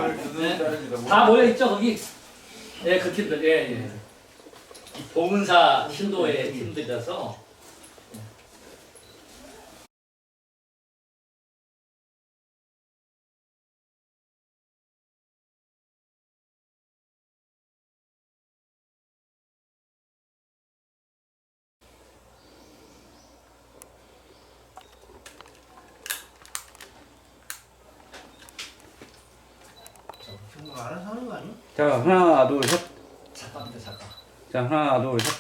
네. 다 모여 있죠 거기. 예, 그 팀들. 예, 예. 봉은사 신도의 팀들이라서. 알아서 하는 거 아니야? 자, 하나, 둘, 셋. 작가입니다, 작가. 자, 하나, 둘, 셋.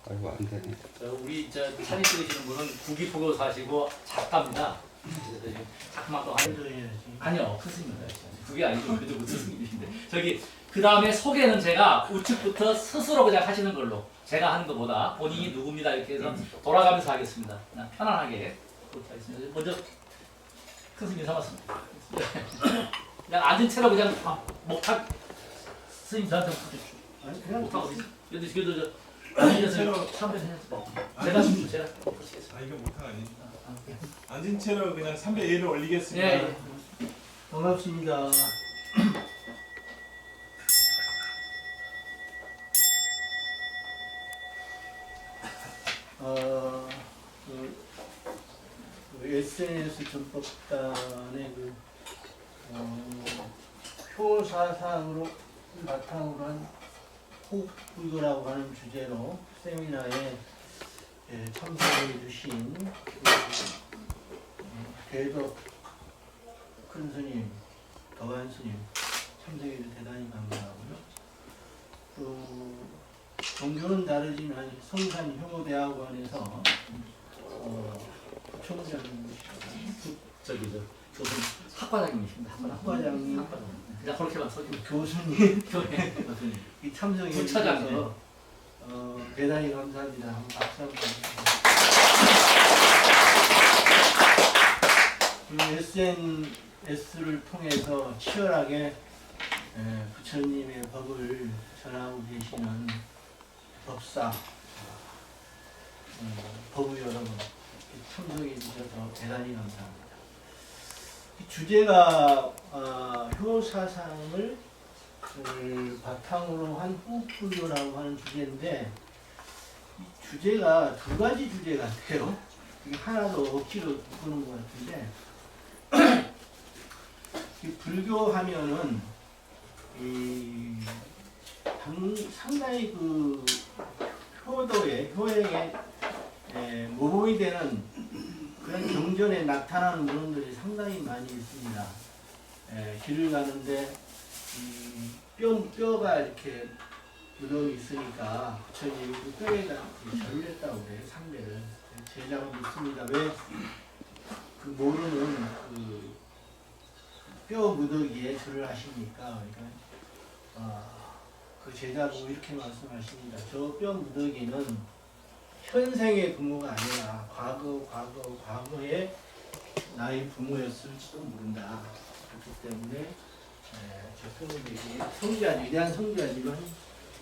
아이고, 안 되네. 우리 사진 찍으시는 분은 구기포교 사시고 작가입니다. 그래서 지금 작품도 아니요, 큰 스님입니다. 그게 아니고 그래도 무슨 스님인데. 저기 그 다음에 소개는 제가 우측부터 스스로 그냥 하시는 걸로. 제가 하는 것보다 본인이 누굽니다 이렇게 해서 돌아가면서 하겠습니다. 그냥 편안하게 그렇게 하겠습니다. 먼저 큰 스님 삼았습니다. 그냥 앉은 채로 그냥 목탁 스님 저한테 붙여주십시오. 아니 그냥 목탁 어디? 여기 앉으셔서 참배 제가 보시겠습니다. 아 이거 못한 아니. 앉은 채로 그냥 300예를 올리겠습니다. 예. 반갑습니다. SNS 전법단의 효사상으로 바탕으로 한 호흡불교라고 하는 주제로 세미나에 참석해 주신 대덕 큰 스님, 더한 스님 참석해 주셔서 대단히 감사하고요. 또 종교는 다르지만 성산 효대학원에서 총장님, 교수님 학과장님이십니다. 학과장님, 그냥 그렇게만 써주면 교수님 교수님 이 참석해 부차장 주셔서 대단히 감사합니다. 한번 박수 한번 주세요. SNS를 통해서 치열하게 부처님의 법을 전하고 계시는 법사, 법의 여러분 참석해 주셔서 대단히 감사합니다. 이 주제가 효사상을 바탕으로 한 호흡불교라고 하는 주제인데 이 주제가 두 가지 주제 같아요. 이게 하나도 억지로 끄는 것 같은데 이 불교하면은 상당히 그 효행에 모범이 되는 그런 경전에 나타나는 물건들이 상당히 많이 있습니다. 길을 가는데 뼈가 이렇게 무덤이 있으니까 부처님이 그 뼈에다 절을 했다고 그래요. 상대를 제자가 묻습니다. 왜 그 모르는 뼈 무더기에 절을 하십니까? 그러니까 그 제자 보고 이렇게 말씀하십니다. 저 뼈 무더기는 현생의 부모가 아니라 과거의 나의 부모였을지도 모른다. 그렇기 때문에 저 뼈 무더기에 위대한 성자지만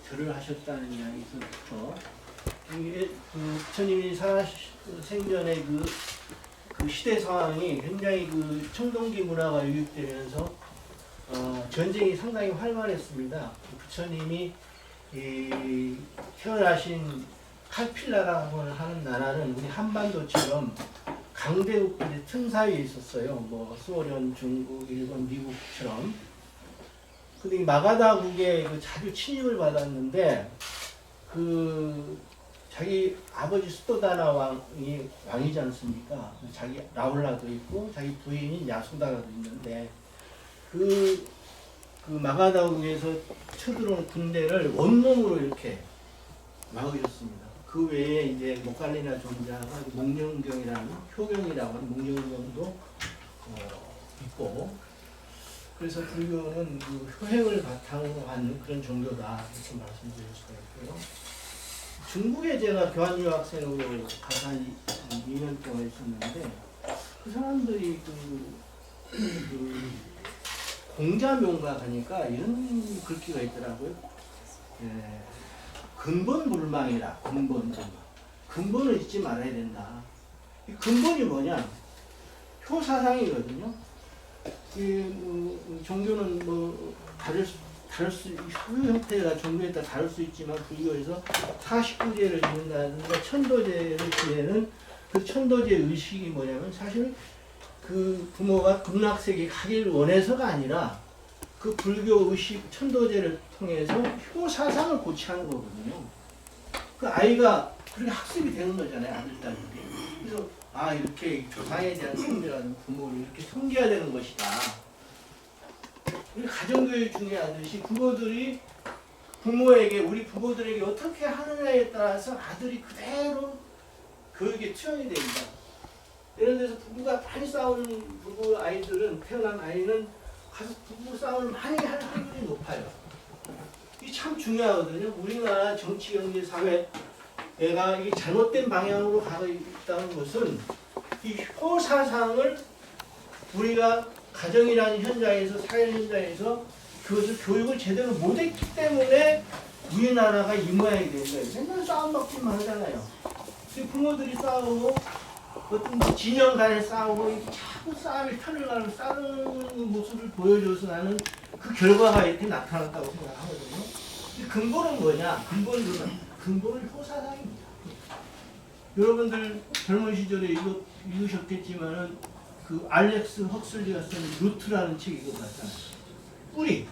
절을 하셨다는 이야기에서부터 부처님이 생전에 그 시대 상황이 굉장히 청동기 문화가 유입되면서 전쟁이 상당히 활발했습니다. 부처님이 태어나신 칼필라라고 하는 나라는 우리 한반도처럼 강대국들이 틈 사이에 있었어요. 뭐 소련, 중국, 일본, 미국처럼. 근데 마가다국에 자주 침입을 받았는데 자기 아버지 수도다나 왕이 왕이지 않습니까? 자기 라울라도 있고 자기 부인인 야소다라도 있는데 그 마가다국에서 쳐들어온 군대를 원몸으로 이렇게 막으셨습니다. 그 외에 이제 모칼리나 존자가 목련경이라는 효경이라고 하는 목련경도 있고 그래서 불교는 효행을 바탕으로 하는 그런 종교다 이렇게 말씀드릴 수가 있고요. 중국에 제가 교환유학생으로 가서 한 2년 동안 있었는데 그 사람들이 공자묘가 가니까 이런 글귀가 있더라고요. 근본불망이라. 근본을 잊지 말아야 된다. 이 근본이 뭐냐? 효사상이거든요. 종교는 뭐 소유 형태가 종교에 따라 다를 수 있지만 불교에서 49제를 지낸다든가 천도제를 지내는 그 천도제 의식이 뭐냐면 사실 그 부모가 극락세계 가기를 원해서가 아니라 그 불교 의식 천도제를 통해서 효사상을 고취하는 거거든요. 그 아이가 그렇게 학습이 되는 거잖아요, 아들, 딸들이. 그래서 이렇게 조상에 대한 숭배라는 부모를 이렇게 섬겨야 되는 것이다. 우리 가정교육 중요하듯이 부모들이 우리 부모들에게 어떻게 하느냐에 따라서 아들이 그대로 교육에 투영이 됩니다. 예를 들어서 부부가 많이 싸우는 부부 아이들은, 태어난 아이는 가서 부부 싸움을 많이 할 확률이 높아요. 이게 참 중요하거든요. 우리나라 정치, 경제, 사회 얘가 이 잘못된 방향으로 가고 있다는 것은 이 효사상을 우리가 가정이라는 현장에서, 사회 현장에서 그것을 교육을 제대로 못했기 때문에 우리나라가 이 모양이 된 거예요. 맨날 싸움밖에만 하잖아요. 부모들이 싸우고 어떤 진영 간에 싸우고 자꾸 싸움이 편을 가는 싸우는 모습을 보여줘서 나는 그 결과가 이렇게 나타났다고 생각하거든요. 근본은 뭐냐? 근본은 효사상입니다. 여러분들 젊은 시절에 읽으셨겠지만은 그 알렉스 헉슬리가 쓴 루트라는 책 읽어봤잖아요. 뿌리.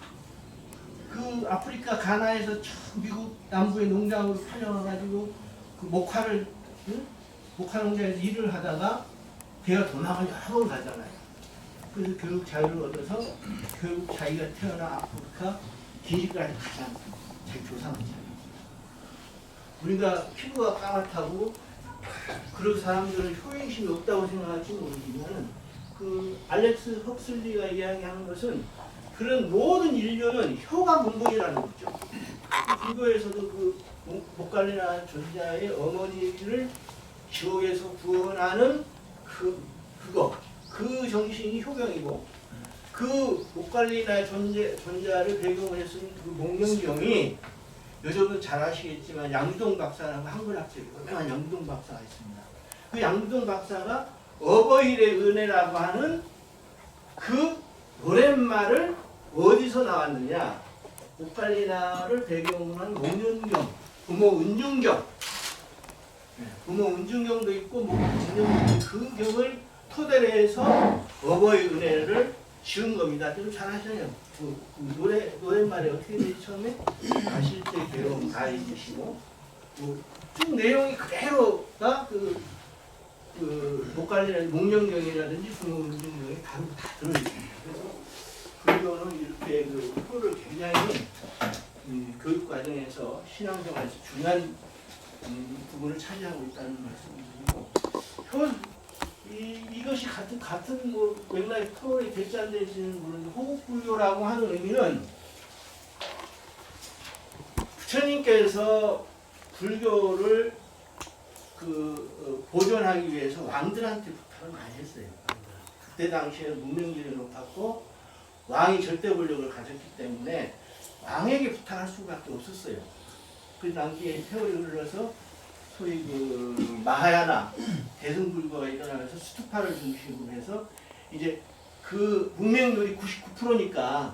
그 아프리카 가나에서 처음 미국 남부의 농장으로 팔려가가지고 그 목화 농장에서 일을 하다가 걔가 도망을 여러 번 가잖아요. 그래서 결국 자유를 얻어서 결국 자기가 태어난 아프리카 기지까지 가잖아요. 자기 조상을 찾아서. 우리가 피부가 까맣다고 그런 사람들은 효행심이 없다고 생각할지 모르지만 그 알렉스 헉슬리가 이야기하는 것은 그런 모든 인류는 효가 근본이라는 거죠. 불교에서도 그 목갈리나 존자의 어머니를 지옥에서 구원하는 그 정신이 효경이고, 그 목갈리나 존자를 배경으로 해서 그 목련경이 여러분 잘 아시겠지만 양두동 박사라는 한글학자의 유명한 양두동 박사가 있습니다. 그 양두동 박사가 어버이의 은혜라고 하는 그 노랫말을 어디서 나왔느냐? 목갈리나를 배경으로 한 목련경, 부모 은중경, 부모 은중경도 있고 목련경도 그 경을 토대로 해서 어버이 은혜를 지은 겁니다. 좀 잘 아시나요? 그 노랫말이 어떻게 되지 처음에? 아실 때 괴로움 다 잊으시고 쭉 내용이 그대로가 그 목갈리나 목련경이라든지 부모 은중경이 다 들어있습니다. 그래서 불교는 이렇게 그 효를 굉장히 교육 과정에서 신앙생활에서 중요한 부분을 차지하고 있다는 말씀을 드리고, 이것이 같은 뭐 맥락의 토론이 될지 안 될지는 모르는데, 호국불교라고 하는 의미는 부처님께서 불교를 보존하기 위해서 왕들한테 부탁을 많이 했어요. 그때 당시에 문명률이 높았고 왕이 절대 권력을 가졌기 때문에 왕에게 부탁할 수밖에 없었어요. 그 당시에 세월이 흘러서 소위 그 마하야나 대승불교가 일어나면서 스투파를 중심으로 해서 이제 그 문명률이 99%니까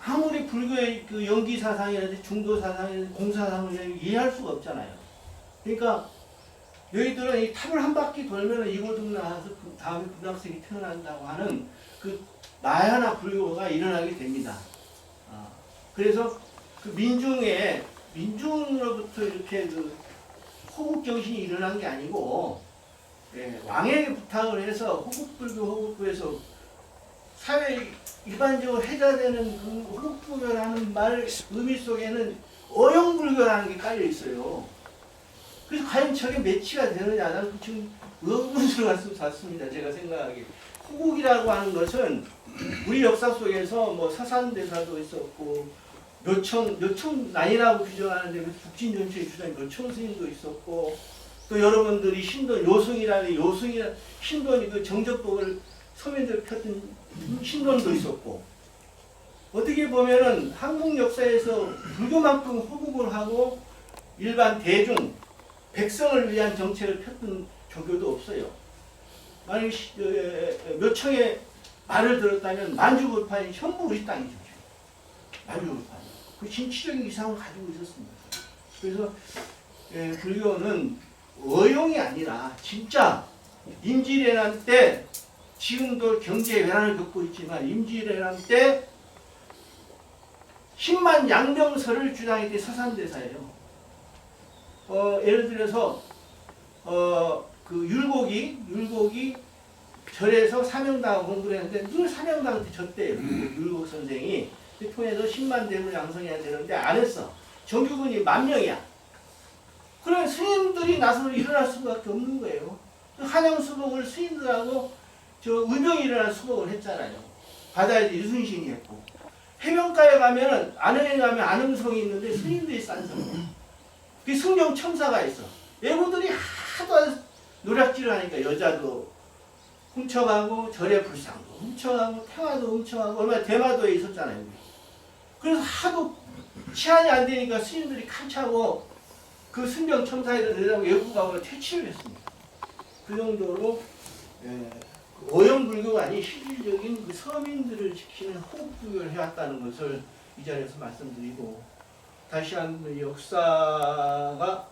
아무리 불교의 그 연기 사상이라든지 중도 사상이라든지 공사상을 이해할 수가 없잖아요. 그러니까 너희들은 이 탑을 한 바퀴 돌면 이고등 나와서 그 다음에 극락세계 태어난다고 하는 그 마하야나 불교가 일어나게 됩니다. 그래서 그 민중으로부터 이렇게 그 호국 정신이 일어난 게 아니고, 왕에게 부탁을 해서 호국불교에서 사회 일반적으로 해자되는 그 호국불교라는 말 의미 속에는 어영불교라는 게 깔려 있어요. 그래서 과연 저게 매치가 되느냐, 나는 지금 의문스러워 봤습니다. 제가 생각하기에 호국이라고 하는 것은 우리 역사 속에서 뭐 사산대사도 있었고 묘청난이라고 규정하는데 북진전체의 주장이 묘청스님도 있었고, 또 여러분들이 신돈 요승이라는 신돈이 그 정적복을 서민들 폈던 신돈도 있었고, 어떻게 보면은 한국 역사에서 불교만큼 호국을 하고 일반 대중 백성을 위한 정책을 폈던 조교도 없어요. 만약 묘청의 말을 들었다면 만주골판이 전부 우리 땅이죠. 만주골판. 그 진취적인 이상을 가지고 있었습니다. 그래서 불교는 어용이 아니라 진짜 임진왜란 때 지금도 경제 외란을 겪고 있지만 임진왜란 때 10만 양병설을 주장했던 서산대사예요. 예를 들어서 그 율곡이 절에서 사명당 공부를 했는데 늘 사명당한테 졌대요. 율곡 선생이 통해서 10만 대를 양성해야 되는데 안 했어. 정규군이 10,000명이야. 그러면 스님들이 나서 일어날 수밖에 없는 거예요. 한양 수복을 스님들하고 의병이 일어난 수복을 했잖아요. 바다에서 유순신이 했고, 해변가에 가면은 안흥에 가면 안흥성이 있는데 스님들이 싼 성. 그 승경 첨사가 있어. 외구들이 하도 노략질을 하니까 여자도 훔쳐가고 절의 불상도 훔쳐가고 탱화도 훔쳐가고 얼마나 대마도에 있었잖아요. 그래서 하도 치안이 안 되니까 스님들이 칸차고 그 승경 첨사에를 내라고 외국가고 퇴치를 했습니다. 그 정도로 오염불교가 아닌 실질적인 그 서민들을 지키는 호흡불교를 해왔다는 것을 이 자리에서 말씀드리고, 다시 한번 역사가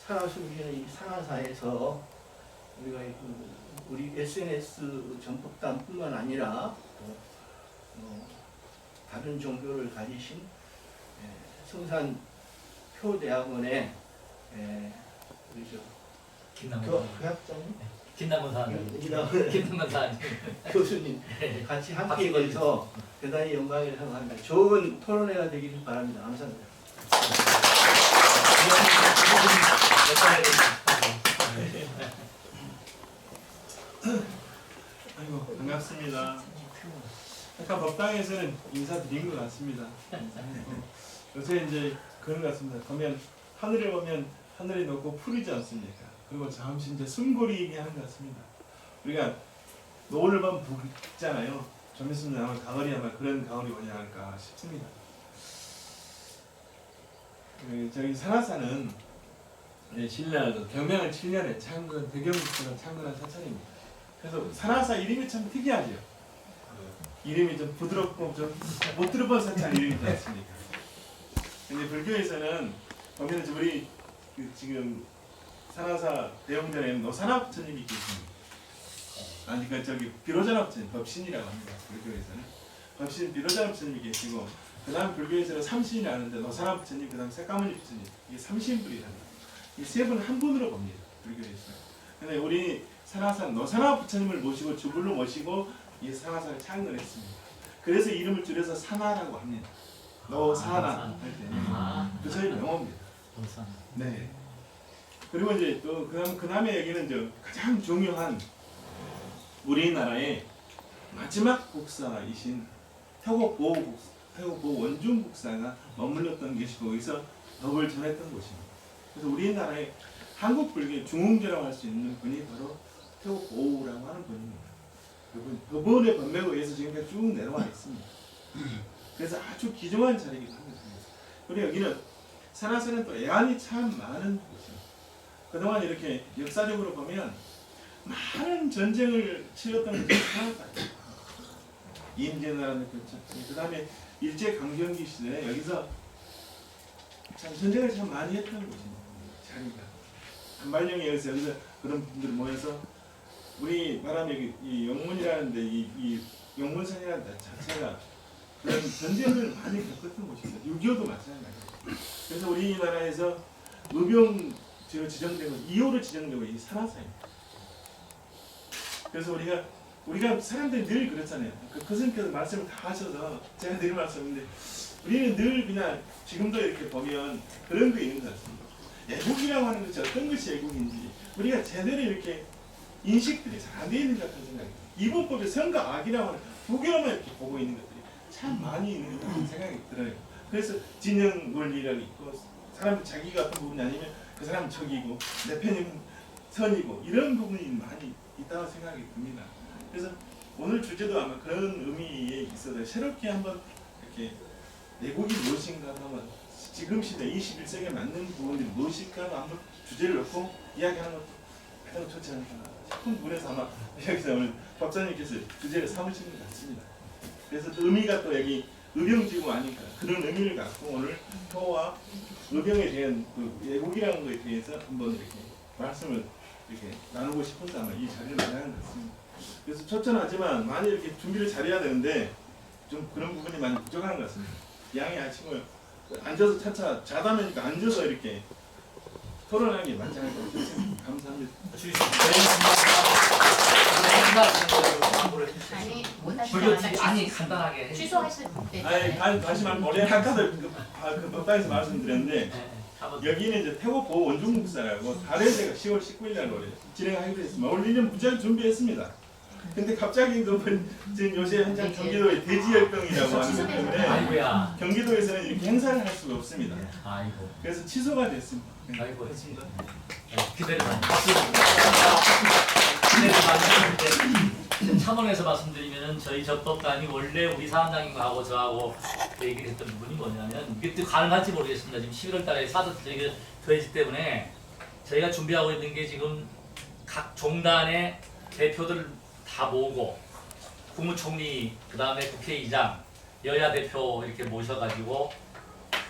살아 숨쉬는 이 상하사에서 우리가 우리 SNS 전법단뿐만 아니라 다른 종교를 가지신 성산표대학원의 우리 교학장님? 김남근 사님 교수님 같이 함께 해서 대단히 영광이라고 생각합니다. 좋은 토론회가 되기를 바랍니다. 감사합니다. 아이고 반갑습니다. 아까 법당에서는 인사드린 것 같습니다. 요새 이제 그런 것 같습니다. 보면 하늘을 보면 하늘이 높고 푸르지 않습니까? 그리고 잠시 이제 숨고리게 하는 것 같습니다. 우리가 노을을 보면 붉잖아요. 좀 있으면 아마 가을이 아마 그런 가을이 오지 않을까 싶습니다. 저희 산하사는 신라도 경명을 7년에 창건 대경국사가 창건한 사찰입니다. 그래서 산하사 이름이 참 특이하죠. 이름이 좀 부드럽고 좀 못 들어본 사찰 이름이지 않습니까? 근데 불교에서는 보면 우리 지금 산하사 대웅전에는 노산화 부처님이 계십니다. 그러니까 저기 비로자나 부처님, 법신이라고 합니다. 불교에서는 법신 비로자나 부처님이 계시고, 그 다음 불교에서는 삼신이 아는데 노산화 부처님, 그 다음 새까머니 부처님, 이게 삼신불이랍니다. 이 세 분을 한 분으로 봅니다. 불교에서. 근데 우리 산하사는 노산화 부처님을 모시고 주불로 모시고 이 산하사를 창건했습니다. 그래서 이름을 줄여서 산하라고 합니다. 노산하 할 때. 그 저희 명호입니다. 네. 그리고 이제 또 그 다음에 여기는 저 가장 중요한 우리나라의 마지막 국사이신 태국보 원중 국사가 머물렀던 것이고, 거기서 법을 전했던 곳입니다. 그래서 우리나라의 한국 불교의 중흥제라고 할 수 있는 분이 바로 태국보라고 하는 분입니다. 그분의 법맥에 의해서 지금까지 쭉 내려와 있습니다. 그래서 아주 귀중한 자리이기도 합니다. 그리고 여기는 산하사는 또 애안이 참 많은 곳입니다. 그동안 이렇게 역사적으로 보면 많은 전쟁을 치렀던 것이 산하사예요. 임진왜란을 거쳤고, 그 다음에 일제강점기 시대에 여기서 참 전쟁을 참 많이 했던 곳입니다. 자리가 한발령에 여기서 그런 분들 모여서 우리 말하면 이 영문이라는데 이 영문선이라는 자체가 그런 전쟁을 많이 겪었던 곳입니다. 6.25도 마찬가지입니다. 그래서 우리나라에서 의병 지정되고 2호로 지정되고 이 산하사입니다. 그래서 우리가 사람들이 늘 그렇잖아요. 그 선생님께서 말씀을 다 하셔서 제가 늘 말씀인데, 우리는 늘 그냥 지금도 이렇게 보면 그런 거 있는 것 같습니다. 애국이라고 하는 것이 어떤 것이 애국인지 우리가 제대로 이렇게 인식들이 잘 안 되어 있는 것 같은 생각이 듭니다. 이분법의 선과 악이라고 하는 두 개로만 이렇게 보고 있는 것들이 참 많이 있는 것 같은 생각이 들어요. 그래서 진영 원리라고 있고, 사람 자기가 어떤 부분이 아니면 그 사람은 적이고 내 편은 선이고, 이런 부분이 많이 있다고 생각이 듭니다. 그래서 오늘 주제도 아마 그런 의미에 있어서 새롭게 한번 이렇게 내국이 무엇인가 한번 지금 시대 21세기에 맞는 부분들이 무엇일까 한번 주제를 놓고 이야기하는 것도 가장 좋지 않을까 싶은 부분에서 아마 여기서 오늘 박사님께서 주제를 삼으신 것 같습니다. 그래서 또 의미가 또 여기 의병지구 아니까 그런 의미를 갖고 오늘 효와 의병에 대한 그 예국이라는 것에 대해서 한번 이렇게 말씀을 이렇게 나누고 싶어서 아마 이 자리를 마련한 것 같습니다. 그래서 초천하지만 많이 이렇게 준비를 잘해야 되는데 좀 그런 부분이 많이 부족한 것 같습니다. 양해 하시고요. 앉아서 차차 자다면니까 앉아서 이렇게 토론하는 게 맞지 않을까 싶습니다. 감사합니다. 아니 아니 간단하게 해주세요. 취소하실 때 아니 다시 말하면 원래 아까도 그 법당에서 말씀드렸는데 여기는 이제 태국고 원중국사라고 다른 데가 10월 19일 날 원래 진행하기로 했습니다. 올 1년 무지하게 준비했습니다. 근데 갑자기 지금 요새 현장 경기도에 돼지열병이라고 하는 것 때문에 아이고야. 경기도에서는 이렇게 행사를 할 수가 없습니다. 아이고. 그래서 취소가 됐습니다. 아이고 했습니다. 기대를 많이 했는데 참원에서 말씀드리면은 저희 접법단이 원래 우리 사단장님하고 저하고 얘기를 했던 부분이 뭐냐면 이게 또 가능할지 모르겠습니다. 지금 11월 달에 사드 저희가 더해지 때문에 저희가 준비하고 있는 게 지금 각 종단의 대표들 다 모으고 국무총리 그다음에 국회의장 여야 대표 이렇게 모셔가지고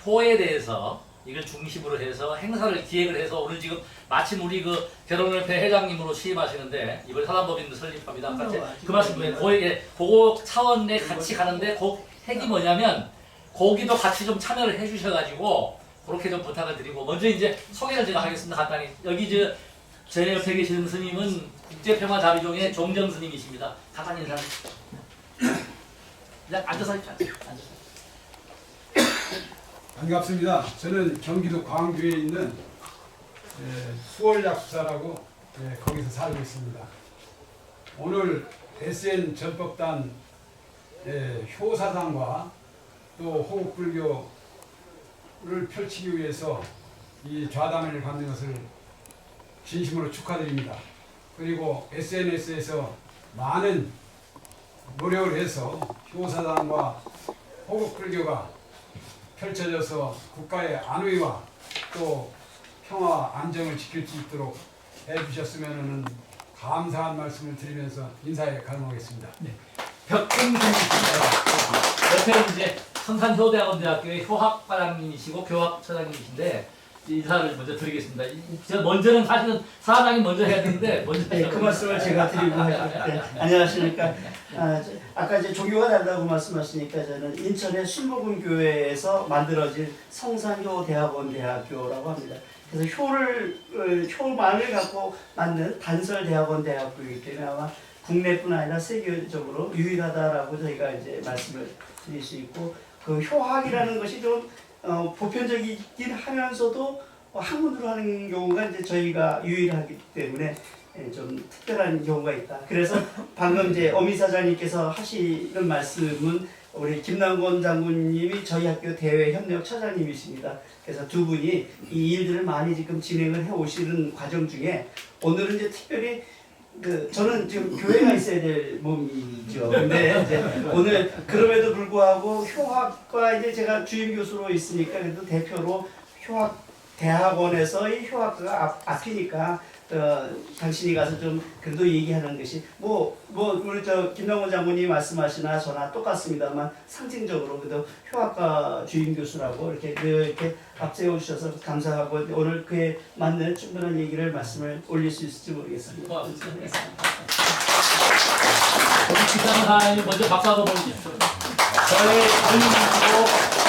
호에 대해서 이걸 중심으로 해서 행사를 기획을 해서 오늘 지금 마침 우리 그 결혼협회 회장님으로 취임하시는데 이번 사단법인도 설립합니다. 같이 그 말씀에 그거 차원에 같이 가는데 그 핵이 뭐냐면 거기도 같이 좀 참여를 해주셔가지고 그렇게 좀 부탁을 드리고 먼저 이제 소개를 제가 하겠습니다. 간단히 여기 제 옆에 계시는 스님은 국제평화자비종의 종정 스님이십니다. 간단히 인사해 주시죠. 그냥 앉아서 하십시오. 앉아서. 반갑습니다. 저는 경기도 광주에 있는 수월약수사라고 거기서 살고 있습니다. 오늘 SN 전법단 효사상과 또 호국불교를 펼치기 위해서 이 좌담회를 갖는 것을 진심으로 축하드립니다. 그리고 SNS에서 많은 노력을 해서 효사상과 호국불교가 펼쳐져서 국가의 안위와 또 평화 안정을 지킬 수 있도록 해주셨으면 감사한 말씀을 드리면서 인사에 가름하겠습니다. 네. 벽금생이십니다. 옆에는 이제 성산효대학원대학교의 효학과장님이시고 교학처장님이신데 인사를 먼저 드리겠습니다. 저 먼저는 사실은 사장이 먼저 해야 되는데 먼저 네, 그 말씀을 제가 드리고 네, 안녕하십니까. 아까 이제 종교가 다르다고 말씀하시니까 저는 인천의 순복음교회에서 만들어진 성산효 대학원 대학교라고 합니다. 그래서 효만을 갖고 만든 단설 대학원 대학교이기 때문에 아마 국내뿐 아니라 세계적으로 유일하다라고 저희가 이제 말씀을 드릴 수 있고 그 효학이라는 것이 좀 보편적이긴 하면서도 학문으로 하는 경우가 이제 저희가 유일하기 때문에 좀 특별한 경우가 있다. 그래서 방금 이제 어미사장님께서 하시는 말씀은 우리 김남권 장군님이 저희 학교 대외 협력 차장님이십니다. 그래서 두 분이 이 일들을 많이 지금 진행을 해 오시는 과정 중에 오늘은 이제 특별히 저는 지금 교회가 있어야 될 몸이죠. 근데 이제 오늘 그럼에도 불구하고 효학과 이제 제가 주임 교수로 있으니까 그래도 대표로 효학 대학원에서 이 효학과가 앞이니까 당신이 가서 좀 그래도 얘기하는 것이 우리 김남권 장군님 말씀하시나 저나 똑같습니다만 상징적으로 그래도 효학과 주임 교수라고 이렇게 앞세워 주셔서 감사하고 오늘 그에 맞는 충분한 얘기를 말씀을 올릴 수 있을지 모르겠습니다. 우리 기사님 먼저 박수 한번 보내주십시오.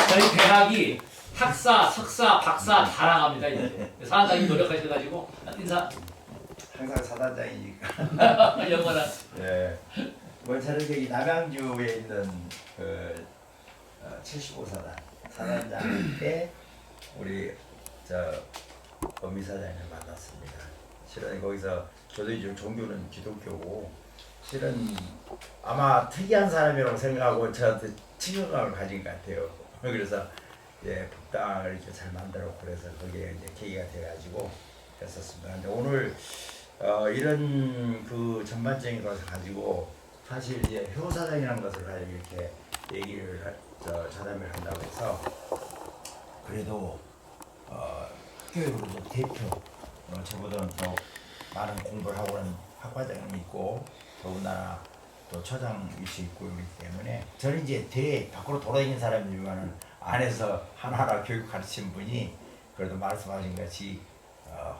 저희 대학이 학사, 석사, 박사 다 나갑니다. 이제 사단장님 노력하셔가지고 인사. 항상 사단장이니까. 영원한. 네. 저는 여기 남양주에 있는 그 75사단 사단장께 우리 어미사장을 만났습니다. 실은 거기서 저도 이제 종교는 기독교고 실은 아마 특이한 사람이라고 생각하고 저한테 친근감을 가진 것 같아요. 그래서 법당을 이렇게 잘 만들었고 그래서 거기에 이제 계기가 돼가지고 했었습니다. 근데 오늘 이런 그 전반적인 것을 가지고 사실 이제 효사장이라는 것을 가지고 이렇게 얘기를 자담을 한다고 해서 그래도 학교에서도 대표 저보다는 더 많은 공부를 하고 있는 학과장이 있고 더군다나 또 처장 위치 있고 그렇기 때문에 저는 이제 대회 밖으로 돌아다니는 사람이지만은 안에서 하나하나 교육 가르치는 분이 그래도 말씀하신 같이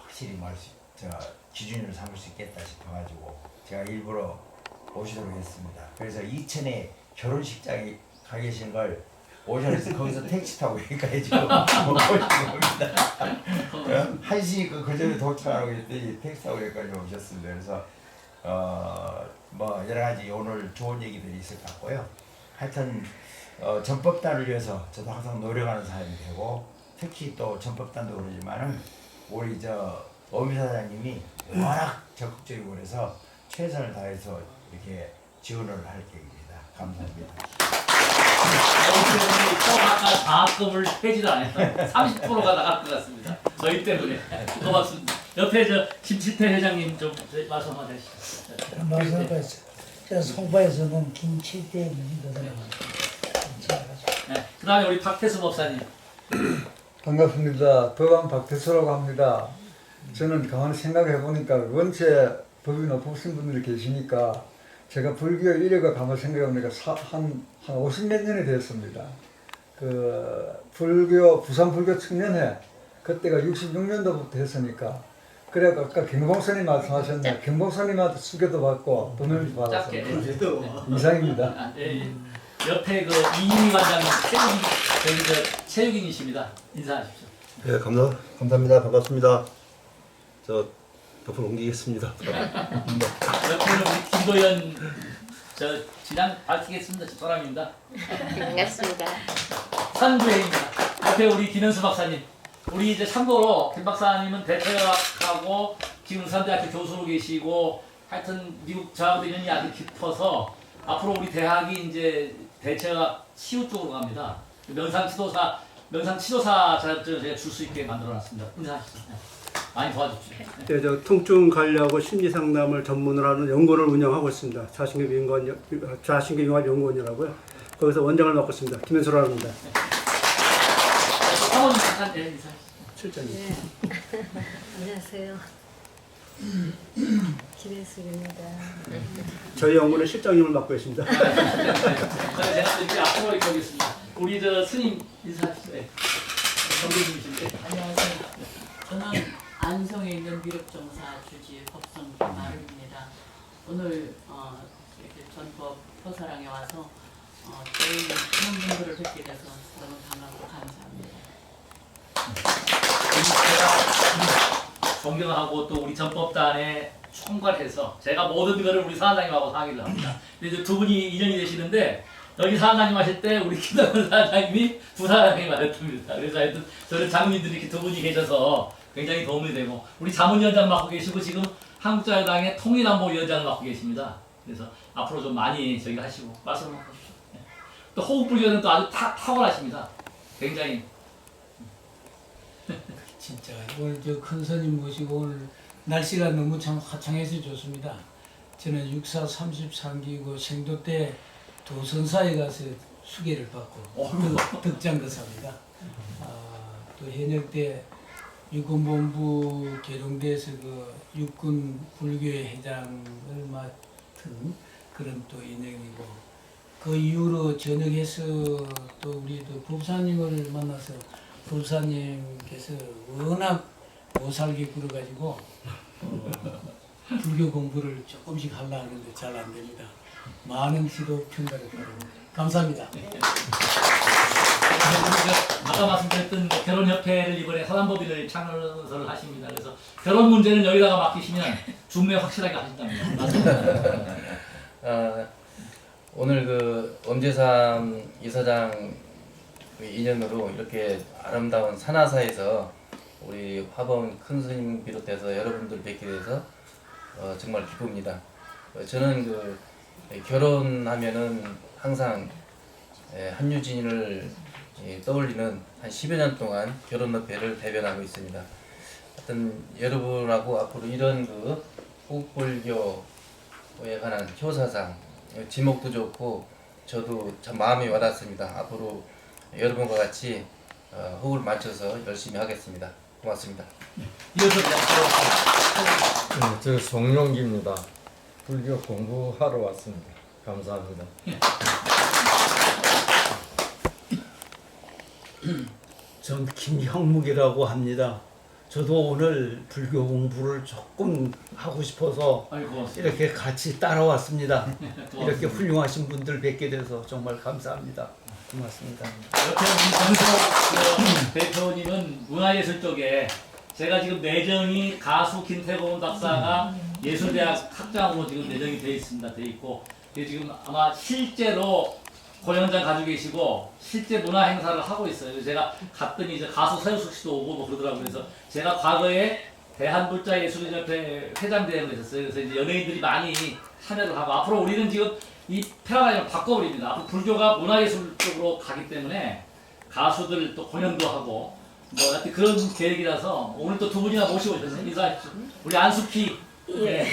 확실히 기준을 삼을 수 있겠다 싶어가지고 제가 일부러 오시도록 했습니다. 그래서 이천에 결혼식장에 가 계신 걸 오셔서 거기서 택시 타고 여기까지 지금 오신 겁니다. 1시 그 전에 도착하고 했더니 택시 타고 여기까지 오셨습니다. 그래서 뭐 여러 가지 오늘 좋은 얘기들이 있을 것 같고요. 하여튼 전법단을 위해서 저도 항상 노력하는 사람이 되고 특히 또 전법단도 그러지만은 우리 어미 사장님이 워낙 적극적이고 그래서 최선을 다해서 이렇게 지원을 할 계획입니다. 감사합니다. 아까 장학금을 폐지도 안 했다. 30%가 나갈 것 같습니다. 저희 때문에. 고맙습니다. 옆에 김치태 회장님 좀 말씀 한번 해주시죠. 말씀하셨어요. 제가 송파에서는 김치태입니다. 네. 그다음에 우리 박태수 법사님. 반갑습니다. 법안 박태수라고 합니다. 저는 가만히 생각해 보니까 원체 법이 높으신 분들이 계시니까 제가 불교 이력을 가만히 생각해 보니까 한 50몇 년이 됐습니다. 부산 불교 청년회 그때가 66년도부터 했으니까 그래 아까 경봉선님 말씀하셨네. 경봉선님한테 수교도 받고 도면도 받았습니다. 이상입니다. 예. 옆에 이인희 관장님 체육인이십니다. 인사하십시오. 네, 감사합니다. 반갑습니다. 저 덕분 옮기겠습니다. 옆에는 우리 김도연 진양 밝히겠습니다. 저 사람입니다. 반갑습니다. 산부회입니다. 옆에 우리 김현수 박사님. 우리 참고로 김 박사님은 대체학하고 지금 울산대학교 교수로 계시고 하여튼 미국 저하고도 인연이 아주 깊어서 앞으로 우리 대학이 대체학 치유 쪽으로 갑니다. 명상치료사 제가 줄 수 있게 만들어놨습니다. 인사하십시오. 많이 도와주십시오. 네, 저 통증 관리하고 심리 상담을 전문으로 하는 연구원을 운영하고 있습니다. 자신계융합연구원이라고요. 거기서 원장을 맡고 있습니다. 김현수라고 합니다. 사모님 잠깐 인사하십시오. 실장님. 네. 안녕하세요. 김혜숙입니다. 저희 연구는 실장님을 맡고 있습니다. 제가 이제 앞으로 이렇게 오겠습니다. 우리 스님 인사하십시오. 네. 정교님이신데. 안녕하세요. 저는 안성에 있는 미륵정사 주지 법성 김아름입니다. 오늘 이렇게 전법 표사랑에 와서 저희 그런 분들을 뵙게 돼서 너무 반갑고 감사합니다. 제가 존경하고 또 우리 전법단에 총괄해서 제가 모든 것을 우리 사장님하고 상의를 합니다. 근데 이제 두 분이 인연이 되시는데 여기 사장님 하실 때 우리 김덕훈 사장님이 부사장이 맡았습니다. 그래서 하여튼 저는 장님들이 이렇게 두 분이 계셔서 굉장히 도움이 되고 우리 자문위원장 맡고 계시고 지금 한국자유당의 통일안보위원장을 맡고 계십니다. 그래서 앞으로 좀 많이 하시고 말씀 한번 해주십시오. 또 호국불교는 또 아주 탁월하십니다. 굉장히 진짜 오늘 큰 스님 모시고 오늘 날씨가 너무 참 화창해서 좋습니다. 저는 육사 33기고 생도 때 도선사에 가서 수계를 받고 덕장거사입니다. 또 현역 때 육군본부 개룡대에서 육군 불교회 회장을 맡은 그런 또 인연이고 그 이후로 전역해서 또 우리 또 법사님을 만나서 법사님께서 워낙 못 살게 굴어가지고 불교 공부를 조금씩 하려고 하는데 잘 안 됩니다. 많은 지도 평가를 바랍니다. 감사합니다. 아까 말씀드렸던 결혼협회를 이번에 사단법인을 창설을 하십니다. 그래서 결혼 문제는 여기다가 맡기시면 중매 확실하게 하신답니다. 오늘 엄재삼 이사장 인연으로 이렇게 아름다운 산하사에서 우리 화범 큰 스님 비롯해서 여러분들 뵙게 돼서 정말 기쁩니다. 저는 결혼하면은 항상 한유진을 떠올리는 한 10여 년 동안 결혼협회를 대변하고 있습니다. 하여튼 여러분하고 앞으로 이런 호국불교에 관한 효사상 지목도 좋고 저도 참 마음이 와닿습니다. 앞으로 여러분과 같이 호흡을 맞춰서 열심히 하겠습니다. 고맙습니다. 이어서 저 송용기입니다. 불교 공부하러 왔습니다. 감사합니다. 전 김형묵이라고 합니다. 저도 오늘 불교 공부를 조금 하고 싶어서 이렇게 같이 따라왔습니다. 이렇게 훌륭하신 분들 뵙게 돼서 정말 감사합니다. 고맙습니다. 옆에 우리 정석 대표님은 문화예술 쪽에 제가 지금 내정이 가수 김태곤 박사가 예술대학 학장으로 지금 내정이 되어 있습니다. 되어 있고 지금 아마 실제로 공연장 가지고 계시고 실제 문화 행사를 하고 있어요. 그래서 제가 갔더니 이제 가수 서유숙 씨도 오고 뭐 그러더라고요. 그래서 제가 과거에 대한불자예술인협회 회장대회를 했었어요. 그래서 이제 연예인들이 많이 참여를 하고 앞으로 우리는 지금 이 패러다임을 바꿔버립니다. 앞으로 불교가 문화예술 쪽으로 가기 때문에 가수들 또 공연도 하고 뭐 하여튼 그런 계획이라서 오늘 또 두 분이나 모시고 오셨어요. 인사하십시오. 우리 안숙희 예,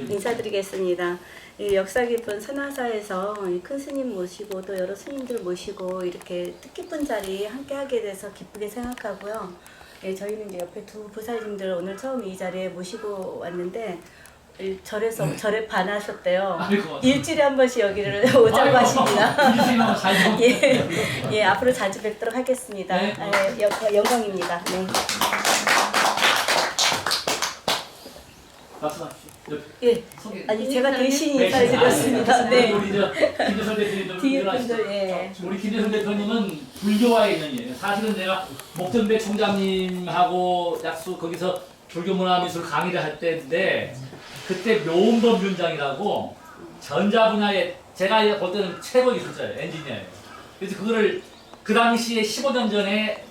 인사드리겠습니다. 이 역사 깊은 선화사에서 큰 스님 모시고 또 여러 스님들 모시고 이렇게 뜻깊은 자리 함께 하게 돼서 기쁘게 생각하고요. 예, 저희는 이제 옆에 두 부사님들 오늘 처음 이 자리에 모시고 왔는데 절에서 절에 반하셨대요. 일주일에 한 번씩 여기를 오자고 하십니다. 예, 예, 앞으로 자주 뵙도록 하겠습니다. 네. 영광입니다. 네. 말씀하십시오. 예. 아니 제가 대신 인사를 드렸습니다. 네. 우리 저 김재선 대표님 뒤에 일어나시죠. 분들 예. 우리 김재선 대표님은 불교와의 인연이에요. 사실은 내가 목전대 총장님하고 약속 거기서 불교문화미술 강의를 할 때인데 그때 묘은범 위원장이라고 전자 분야에 제가 볼 때는 최고 기술자예요. 엔지니어예요. 그래서 그거를 그 당시에 15년 전에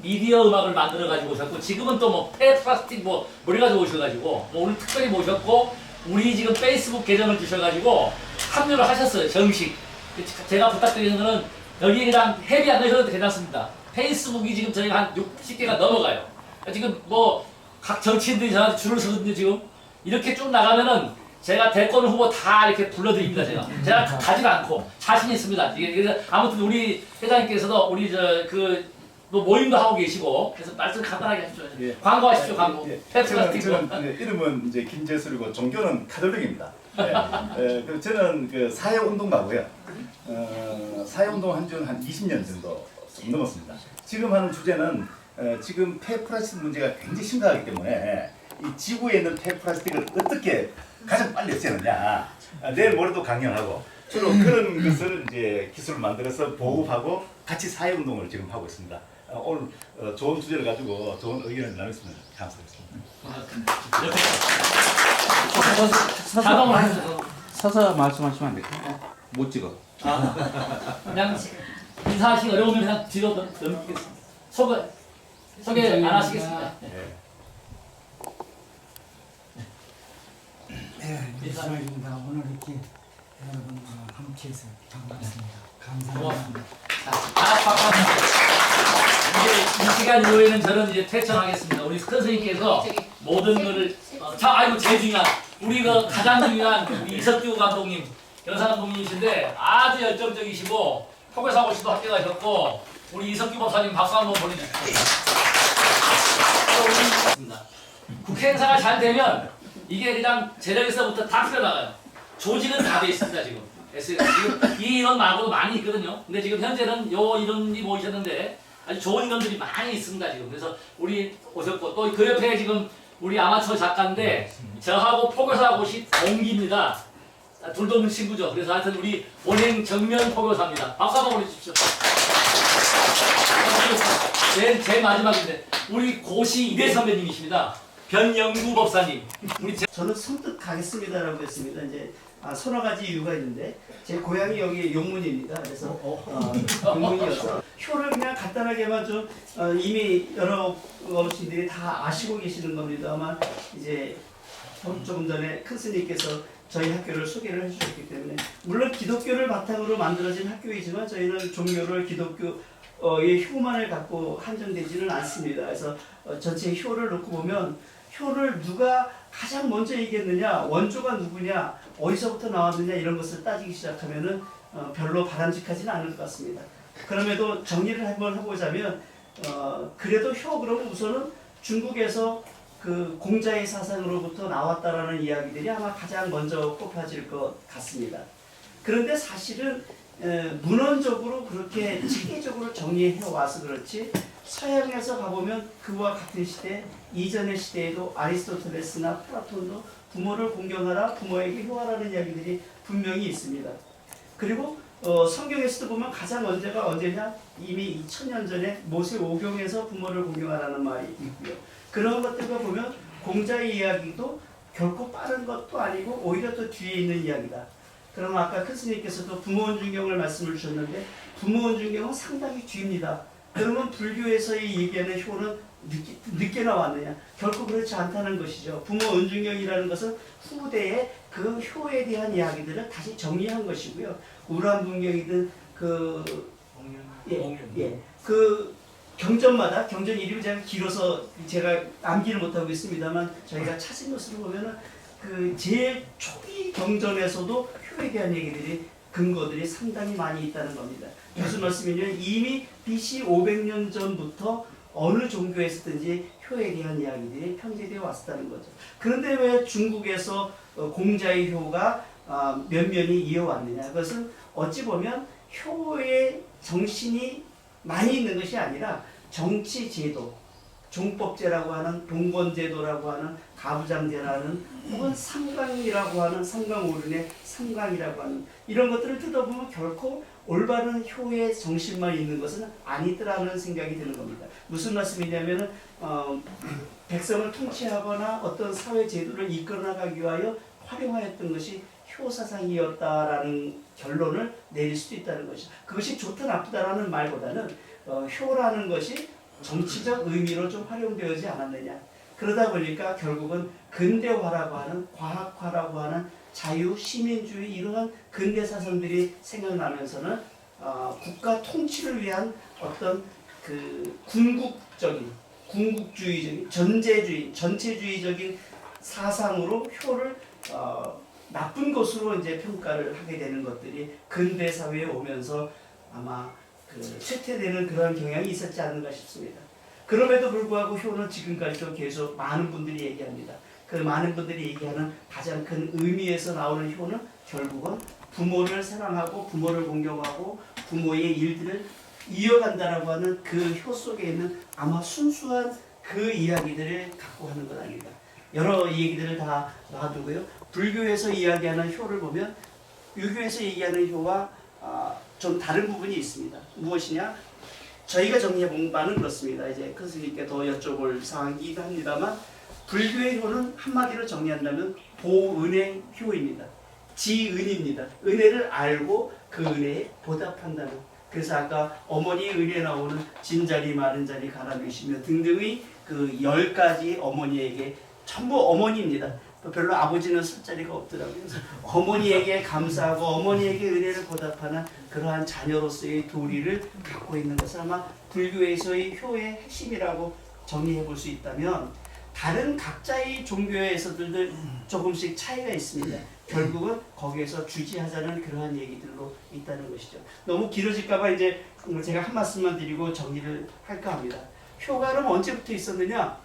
미디어 음악을 만들어 가지고 오셨고 지금은 또 뭐 폐플라스틱 뭐 머리 가지고 오셔가지고 뭐 오늘 특별히 모셨고 우리 지금 페이스북 계정을 주셔가지고 합류를 하셨어요. 정식. 제가 부탁드리는 거는 여기에 그냥 헤비 안 넣으셔도 괜찮습니다. 페이스북이 지금 저희가 한 60개가 넘어가요. 지금 뭐 각 정치인들이 저한테 줄을 서거든요. 지금 이렇게 쭉 나가면은 제가 대권 후보 다 이렇게 불러드립니다. 제가 가지도 않고 자신 있습니다. 그래서 아무튼 우리 회장님께서도 우리 뭐 모임도 하고 계시고 그래서 말씀 간단하게 하십시오. 예. 광고하십시오. 광고. 저는 이름은 이제 김재술이고 종교는 카톨릭입니다. 그 저는 그 사회운동가고요. 사회운동 한 지는 한 20년 정도 넘었습니다. 지금 하는 주제는 지금 폐플라스틱 문제가 굉장히 심각하기 때문에 이 지구에 있는 폐플라스틱을 어떻게 가장 빨리 없애느냐. 내일 모레도 강연하고 주로 그런 것을 이제 기술을 만들어서 보급하고 같이 사회운동을 지금 하고 있습니다. 오늘 좋은 주제를 가지고 좋은 의견을 나눴으면 감사하겠습니다. 서서 말씀하시면 안 될까요? 못 찍어. 그냥 인사하시기 어려우면 그냥 뒤로 넘기겠습니다. 소개 안 하시겠습니다. 네, 인사입니다. 오늘 이렇게 여러분과 함께해서 반갑습니다. 감사합니다. 이제 이 시간 이후에는 저는 이제 퇴천하겠습니다. 우리 큰 스님께서 모든 것을 아이고 제일 중요한 우리 그 가장 중요한 우리 이석규 감독님 연사 감독님이신데 아주 열정적이시고 포교사고 씨도 학교 가셨고 우리 이석규 법사님 박수 한번 보내주십시오. 국회 행사가 잘 되면 이게 그냥 재력에서부터 다 풀려나가요. 조직은 다 돼 있습니다 지금. 지금 이 인원 말고도 많이 있거든요. 근데 지금 현재는 요 인원이 모이셨는데 아주 좋은 인원들이 많이 있습니다 지금. 그래서 우리 오셨고 또 그 옆에 지금 우리 아마추어 작가인데 저하고 포교사하고 동기입니다. 둘도 없는 친구죠. 그래서 하여튼 우리 원행 정면 포교사입니다. 박수 한번 보내주십시오. 제일 마지막인데 우리 고시 이대 선배님이십니다. 변영구 법사님. 저는 선뜻 가겠습니다라고 했습니다. 이제 서너 가지 이유가 있는데 제 고향이 여기 용문입니다. 그래서 용문이어서 효를 그냥 간단하게만 좀 이미 여러 어르신들이 다 아시고 계시는 겁니다만 이제 조금 전에 큰 스님께서 저희 학교를 소개를 해주셨기 때문에 물론 기독교를 바탕으로 만들어진 학교이지만 저희는 종교를 기독교의 효만을 갖고 한정되지는 않습니다. 그래서 전체 효를 놓고 보면 효를 누가 가장 먼저 얘기했느냐, 원조가 누구냐, 어디서부터 나왔느냐 이런 것을 따지기 시작하면은 별로 바람직하지는 않을 것 같습니다. 그럼에도 정리를 한번 해보자면 그래도 효 그러면 우선은 중국에서 그 공자의 사상으로부터 나왔다라는 이야기들이 아마 가장 먼저 꼽혀질 것 같습니다. 그런데 사실은 문헌적으로 그렇게 체계적으로 정리해 와서 그렇지 서양에서 가보면 그와 같은 시대 이전의 시대에도 아리스토텔레스나 플라톤도 부모를 공경하라 부모에게 효하라는 이야기들이 분명히 있습니다. 그리고 성경에서도 보면 가장 먼저가 언제냐 이미 2000년 전에 모세 오경에서 부모를 공경하라는 말이 있고요. 그런 것들과 보면 공자의 이야기도 결코 빠른 것도 아니고 오히려 더 뒤에 있는 이야기다. 그럼 아까 큰 스님께서도 부모원중경을 말씀을 주셨는데 부모원중경은 상당히 뒤입니다. 그러면 불교에서의 얘기하는 효는 늦게 나왔느냐? 결코 그렇지 않다는 것이죠. 부모원중경이라는 것은 후대에 그 효에 대한 이야기들을 다시 정리한 것이고요. 우람분경이든 그 경전마다 경전 이름이 제가 길어서 제가 암기를 못하고 있습니다만 저희가 찾은 것으로 보면은 그 제일 초기 경전에서도 효에 대한 얘기들이 근거들이 상당히 많이 있다는 겁니다. 무슨 말씀이냐면 이미 BC 500년 전부터 어느 종교에서든지 효에 대한 이야기들이 편제되어 왔다는 거죠. 그런데 왜 중국에서 공자의 효가 면면이 이어왔느냐? 그것은 어찌 보면 효의 정신이 많이 있는 것이 아니라 정치 제도, 종법제라고 하는 동건제도라고 하는 가부장제라는 혹은 상강이라고 하는 상강오륜의 상강이라고 하는 이런 것들을 뜯어보면 결코 올바른 효의 정신만 있는 것은 아니더라는 생각이 드는 겁니다. 무슨 말씀이냐면 백성을 통치하거나 어떤 사회 제도를 이끌어나가기 위하여 활용하였던 것이 효사상이었다라는 결론을 내릴 수도 있다는 것이죠. 그것이 좋다 나쁘다라는 말보다는 효라는 것이 정치적 의미로 좀 활용되지 않았느냐. 그러다 보니까 결국은 근대화라고 하는 과학화라고 하는 자유, 시민주의 이러한 근대 사상들이 생각나면서는 국가 통치를 위한 어떤 그 궁극적인, 궁극주의적인, 전체주의적인 사상으로 효를 나쁜 것으로 이제 평가를 하게 되는 것들이 근대 사회에 오면서 아마 쇠퇴되는 그런 경향이 있었지 않는가 싶습니다. 그럼에도 불구하고 효는 지금까지도 계속 많은 분들이 얘기합니다. 그 많은 분들이 얘기하는 가장 큰 의미에서 나오는 효는 결국은 부모를 사랑하고 부모를 공경하고 부모의 일들을 이어간다라고 하는 그 효 속에 있는 아마 순수한 그 이야기들을 갖고 하는 것 아닌가. 여러 얘기들을 다 놔두고요. 불교에서 이야기하는 효를 보면 유교에서 얘기하는 효와 좀 다른 부분이 있습니다. 무엇이냐? 저희가 정리해본 바는 그렇습니다. 이제 큰 스님께 더 여쭤볼 사항이기도 합니다만 불교의 효는 한마디로 정리한다면 보은의 효입니다. 지은입니다. 은혜를 알고 그 은혜에 보답한다는. 그래서 아까 어머니의 은혜 나오는 진자리 마른자리 가라주시며 등등의 그 10가지 어머니에게 전부 어머니입니다. 별로 아버지는 쓸 자리가 없더라고요. 그래서 어머니에게 감사하고 어머니에게 은혜를 보답하는 그러한 자녀로서의 도리를 갖고 있는 것은 아마 불교에서의 효의 핵심이라고 정리해 볼 수 있다면 다른 각자의 종교에서도 조금씩 차이가 있습니다. 결국은 거기에서 주지하자는 그러한 얘기들로 있다는 것이죠. 너무 길어질까봐 이제 제가 한 말씀만 드리고 정리를 할까 합니다. 효가 그럼 언제부터 있었느냐?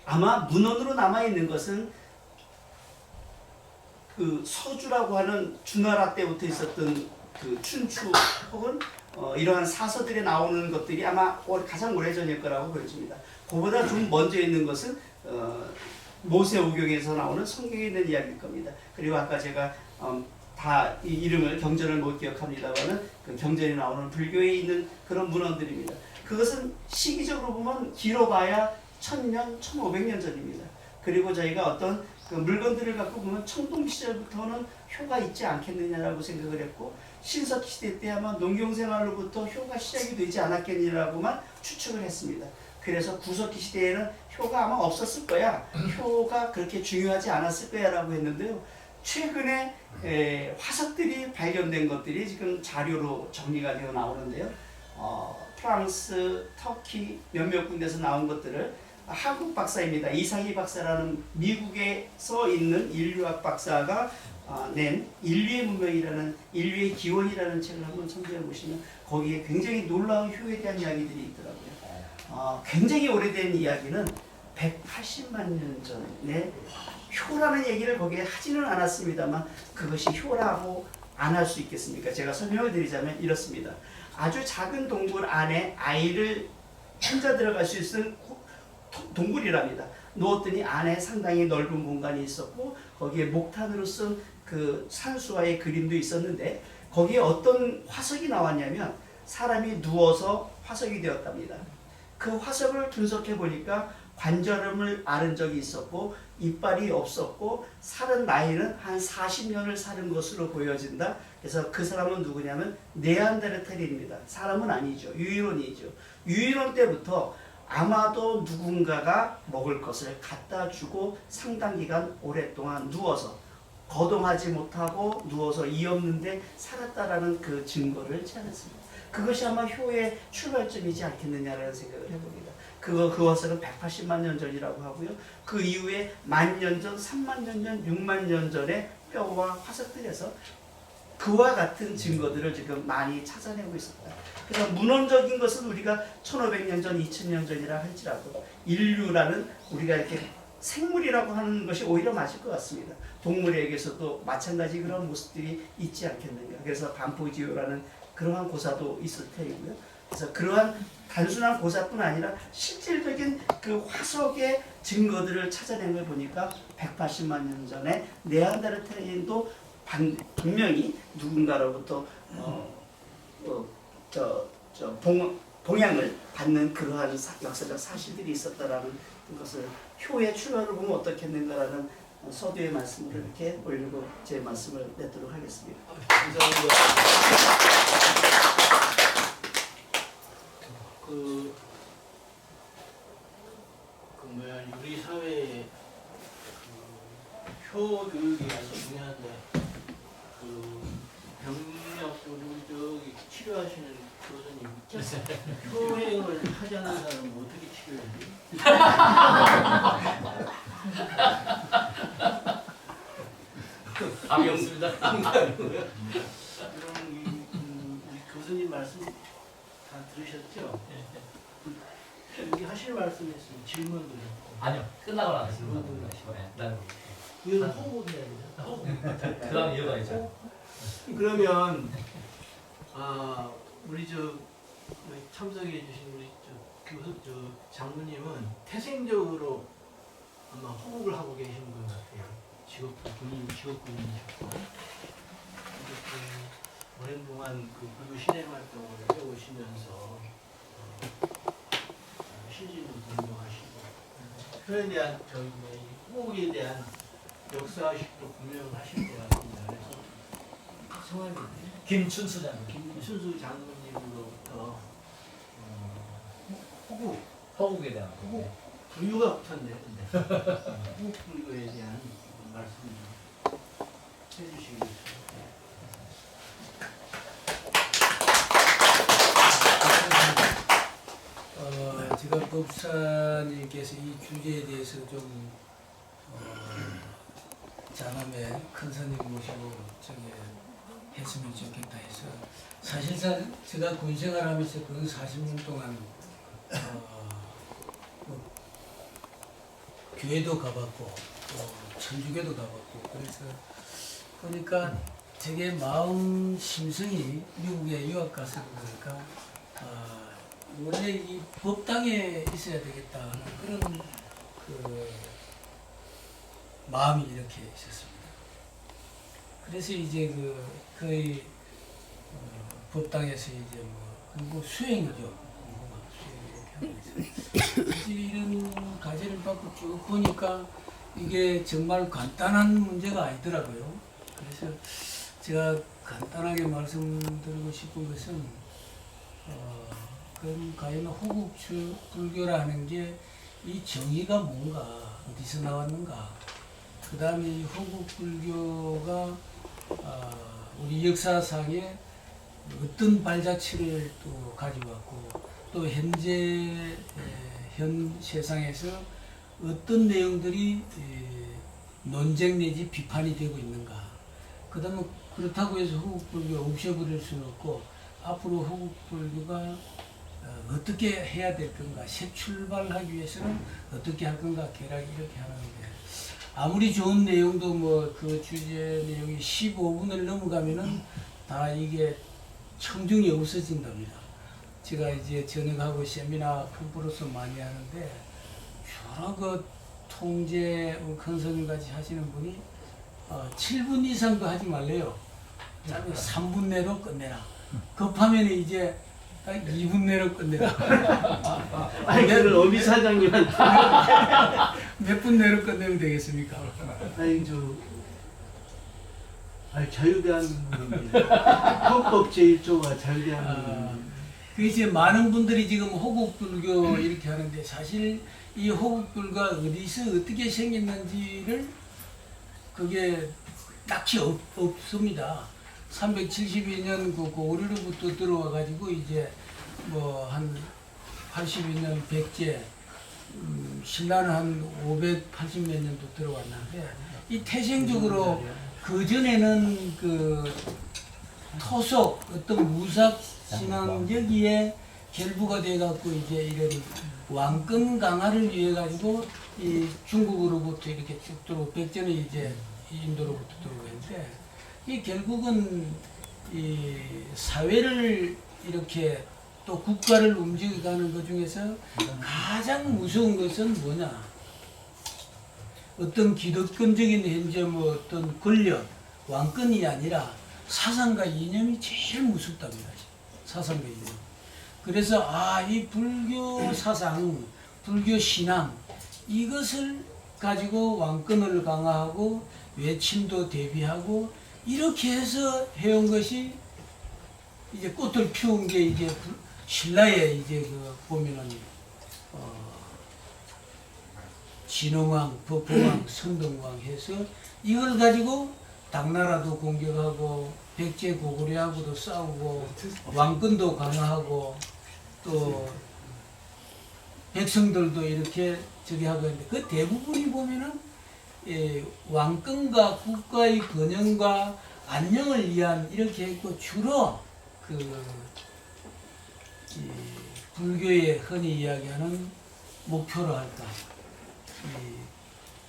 아마 문헌으로 남아있는 것은 그 서주라고 하는 주나라 때부터 있었던 그 춘추 혹은 이러한 사서들에 나오는 것들이 아마 가장 오래전일 거라고 보여집니다. 그보다 좀 먼저 있는 것은 모세오경에서 나오는 성경에 있는 이야기일 겁니다. 그리고 아까 제가 다 이 이름을 경전을 못 기억합니다만은 그 경전에 나오는 불교에 있는 그런 문헌들입니다. 그것은 시기적으로 보면 길어봐야 1000년, 1500년 전입니다. 그리고 저희가 어떤 그 물건들을 갖고 보면 청동 시절부터는 효가 있지 않겠느냐라고 생각을 했고 신석 시대 때 아마 농경생활로부터 효가 시작이 되지 않았겠느냐라고만 추측을 했습니다. 그래서 구석기 시대에는 효가 아마 없었을 거야. 효가 그렇게 중요하지 않았을 거야 라고 했는데요. 최근에 화석들이 발견된 것들이 지금 자료로 정리가 되어 나오는데요. 프랑스, 터키 몇몇 군데서 나온 것들을 한국 박사입니다. 이상희 박사라는 미국에서 있는 인류학 박사가 낸 인류의 문명이라는 인류의 기원이라는 책을 한번 참조해 보시면 거기에 굉장히 놀라운 효에 대한 이야기들이 있더라고요. 굉장히 오래된 이야기는 180만 년 전에 효라는 얘기를 거기에 하지는 않았습니다만 그것이 효라고 안 할 수 있겠습니까? 제가 설명을 드리자면 이렇습니다. 아주 작은 동굴 안에 아이를 혼자 들어갈 수 있는 동굴이랍니다. 누웠더니 안에 상당히 넓은 공간이 있었고 거기에 목탄으로 쓴 그 산수화의 그림도 있었는데 거기에 어떤 화석이 나왔냐면 사람이 누워서 화석이 되었답니다. 그 화석을 분석해 보니까 관절염을 앓은 적이 있었고 이빨이 없었고 살은 나이는 한 40년을 사는 것으로 보여진다. 그래서 그 사람은 누구냐면 네안데르탈인입니다. 사람은 아니죠. 유인원이죠. 유인원 때부터 아마도 누군가가 먹을 것을 갖다 주고 상당 기간 오랫동안 누워서 거동하지 못하고 누워서 이 없는데 살았다라는 그 증거를 찾았습니다. 그것이 아마 효의 출발점이지 않겠느냐라는 생각을 해봅니다. 그 화석은 180만 년 전이라고 하고요. 그 이후에 10,000년 전, 30,000년 전, 60,000년 전의 뼈와 화석들에서 그와 같은 증거들을 지금 많이 찾아내고 있습니다. 그래서 문헌적인 것은 우리가 1500년 전, 2000년 전이라 할지라도 인류라는 우리가 이렇게 생물이라고 하는 것이 오히려 맞을 것 같습니다. 동물에게서도 마찬가지 그런 모습들이 있지 않겠는가. 그래서 반포지오라는 그러한 고사도 있을 테이고요. 그래서 그러한 단순한 고사뿐 아니라 실질적인 그 화석의 증거들을 찾아낸 걸 보니까 180만 년 전에 네안데르탈인도 분명히 누군가로부터 봉양을 받는 그러한 역사적 사실들이 있었다라는 것을 효의 출발을 보면 어떻겠는가라는 서두의 말씀을 이렇게 올리고 제 말씀을 맺도록 하겠습니다. 감사합니다. 우리 사회의 효 교육이 아주 중요한데 병력으로 저기 치료하시는 교수님 효행을 하지 않는 사람은 어떻게 치료해야지? 답이 없습니다. 우리 교수님 말씀 다 들으셨죠? 여기 하실 말씀 있으면 질문도 있고. 아니요, 끝나고 나서 질문도 하시고. 네, 이건 호흡해야 돼요. 그 다음 이어가야죠. 그러면 우리 참석해 주신 우리 장로님은 태생적으로 아마 호흡을 하고 계신 것 같아요. 직업군인이셨고 오랜 동안 그 불교 신행 활동을 해오시면서 신진도 공부하시고 표현에 대한 호흡에 대한 역사식도 분명하실 것 같습니다. 그래서 성함이 김춘수 장로님. 김춘수 장로님으로부터 호국에 대한 호국 불교가 붙었네. 호국 불교에 대한 말씀 좀 해주시겠습니다. 지금 법사님께서 이 주제에 대해서 좀 자남의 큰 스님 모시고 했으면 좋겠다 해서 사실상 제가 군생활하면서 그 40년 동안 교회도 가봤고 또 천주교도 가봤고 그래서 보니까 되게 마음 심성이 미국에 유학 가서 보니까 원래 이 법당에 있어야 되겠다 하는 그런 그 마음이 이렇게 있었습니다. 그래서 이제 거의 법당에서 이제 뭐 수행이죠. 그래서 이런 과제를 받고 쭉 보니까 이게 정말 간단한 문제가 아니더라고요. 그래서 제가 간단하게 말씀드리고 싶은 것은 그럼 과연 호국 불교라는 게 이 정의가 뭔가 어디서 나왔는가? 그 다음에 이 호국 불교가 우리 역사상에 어떤 발자취를 또 가져왔고 또 현재 현 세상에서 어떤 내용들이 논쟁 내지 비판이 되고 있는가? 그 다음에 그렇다고 해서 호국 불교 없애버릴 수는 없고 앞으로 호국 불교가 어떻게 해야 될 건가, 새 출발하기 위해서는 어떻게 할 건가, 계략 이렇게 하는데 아무리 좋은 내용도 뭐 그 주제 내용이 15분을 넘어가면은 다 이게 청중이 없어진답니다. 제가 이제 저녁하고 세미나 캠프로서 많이 하는데 여러 그 통제 컨설팅 같이 하시는 분이 7분 이상도 하지 말래요. 짧게 3분 내로 끝내라. 급하면 이제 딱 2분 내로 끝내라. 아니 그걸 어미 사장님한테 몇 분 내로 끝내면 되겠습니까? 아니 자유대한민국입니다. 헌법 제1조가 자유대한민국입니다. 그 이제 많은 분들이 지금 호국불교 이렇게 하는데 사실 이 호국불교가 어디서 어떻게 생겼는지를 그게 딱히 없습니다. 372년 그 고구려로부터 들어와 가지고 이제 뭐 한 82년 백제 신라는 한 580 몇 년도 들어왔는데 이 태생적으로 그 전에는 그 토속 어떤 무삭 신앙 여기에 결부가 돼 갖고 이제 이런 왕권 강화를 위해 가지고 이 중국으로부터 이렇게 쭉 들어오고 백제는 이제 인도로부터 들어오는데 이 결국은 이 사회를 이렇게 또 국가를 움직여가는 것 중에서 가장 무서운 것은 뭐냐? 어떤 기득권적인 현재 뭐 어떤 권력, 왕권이 아니라 사상과 이념이 제일 무섭답니다. 사상과 이념. 그래서 이 불교 사상, 불교 신앙 이것을 가지고 왕권을 강화하고 외침도 대비하고 이렇게 해서 해온 것이 이제 꽃을 피운 게 이제 신라에 이제 그 보면은 진흥왕, 법호왕, 선동왕 해서 이걸 가지고 당나라도 공격하고 백제 고구려하고도 싸우고 왕권도 강화하고 또 백성들도 이렇게 저기 하고 있는데 그 대부분이 보면은 왕권과 국가의 번영과 안녕을 위한 이렇게 했고 주로 불교에 흔히 이야기하는 목표로 할까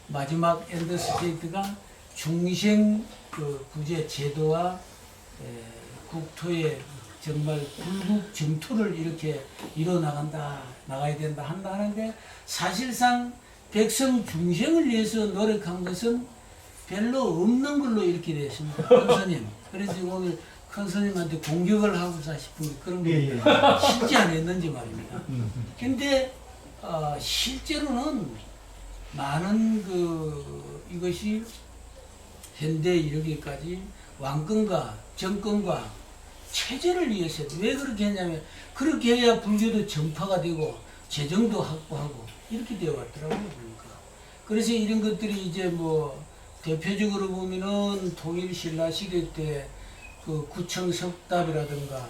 마지막 엔드 스테이트가 중생 그 구제 제도와 국토의 정말 불국 정토를 이렇게 나가야 된다 한다 하는데 사실상 백성 중생을 위해서 노력한 것은 별로 없는 걸로 이렇게 되었습니다. 큰스님. 그래서 오늘 큰스님한테 공격을 하고자 싶은 그런 게 실제 안 했는지 말입니다. 근데 실제로는 많은 이것이 현대에 이르기까지 왕권과 정권과 체제를 위해서 왜 그렇게 했냐면 그렇게 해야 불교도 전파가 되고 재정도 확보하고 이렇게 되어 왔더라고요. 그러니까. 그래서 이런 것들이 이제 뭐 대표적으로 보면은 통일 신라 시대 때 그 구청 석답이라든가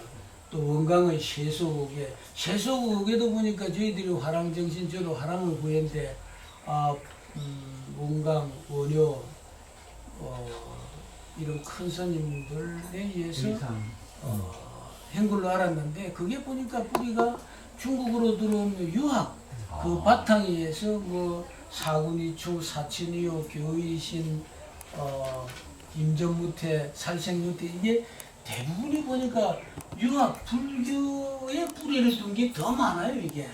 또 원강의 세소국에도 보니까 저희들이 화랑정신저로 화랑을 구했는데 원강, 원효 이런 큰 스님들에 의해서 한 걸로 알았는데 그게 보니까 뿌리가 중국으로 들어온 유학 그 바탕에 의해서 뭐 사군이축, 사친이요, 교의신, 임전무태, 살생무태 이게 대부분이 보니까 유학 불교의 뿌리를 둔 게 더 많아요 이게.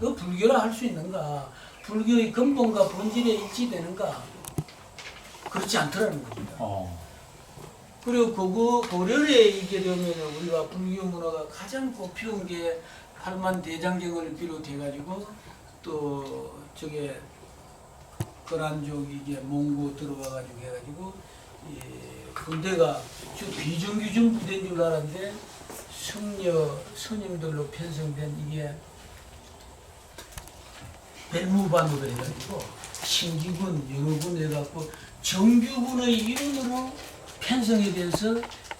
그 불교라 할 수 있는가? 불교의 근본과 본질에 일치되는가? 그렇지 않더라는 겁니다. 그리고 고려에 이게 되면 우리가 불교 문화가 가장 꽃피운 게 팔만 대장경을 비롯해가지고 또 저게 거란족 이게 몽고 들어와가지고 해가지고 군대가 비정규직 부대인 줄 알았는데 승려 스님들로 편성된 이게 벨무반으로 해가지고 신기군, 영어군 해갖고 정규군의 일원으로 편성이 돼서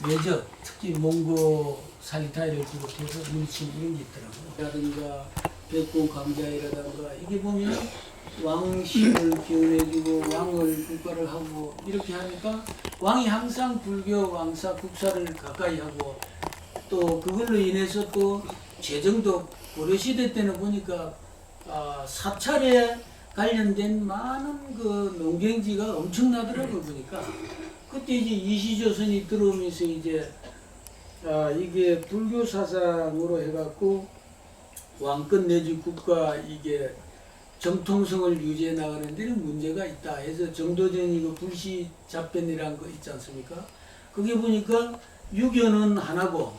외적, 특히 몽고 살타이를 비롯해서 물씬 이런 게 있더라고요. 라든가 백고 강자이라든가 이게 보면 왕실을 기원해주고 왕을 국가를 하고 이렇게 하니까 왕이 항상 불교 왕사 국사를 가까이 하고 또 그걸로 인해서 또 재정도 고려시대 때는 보니까 사찰에 관련된 많은 그 농경지가 엄청나더라고요. 보니까 그때 이제 이시조선이 들어오면서 이제 이게 불교 사상으로 해갖고 왕권 내지 국가 이게 정통성을 유지해 나가는 데는 문제가 있다 해서 정도전이 그 불시 답변이라는 거 있지 않습니까? 그게 보니까 유교는 하나고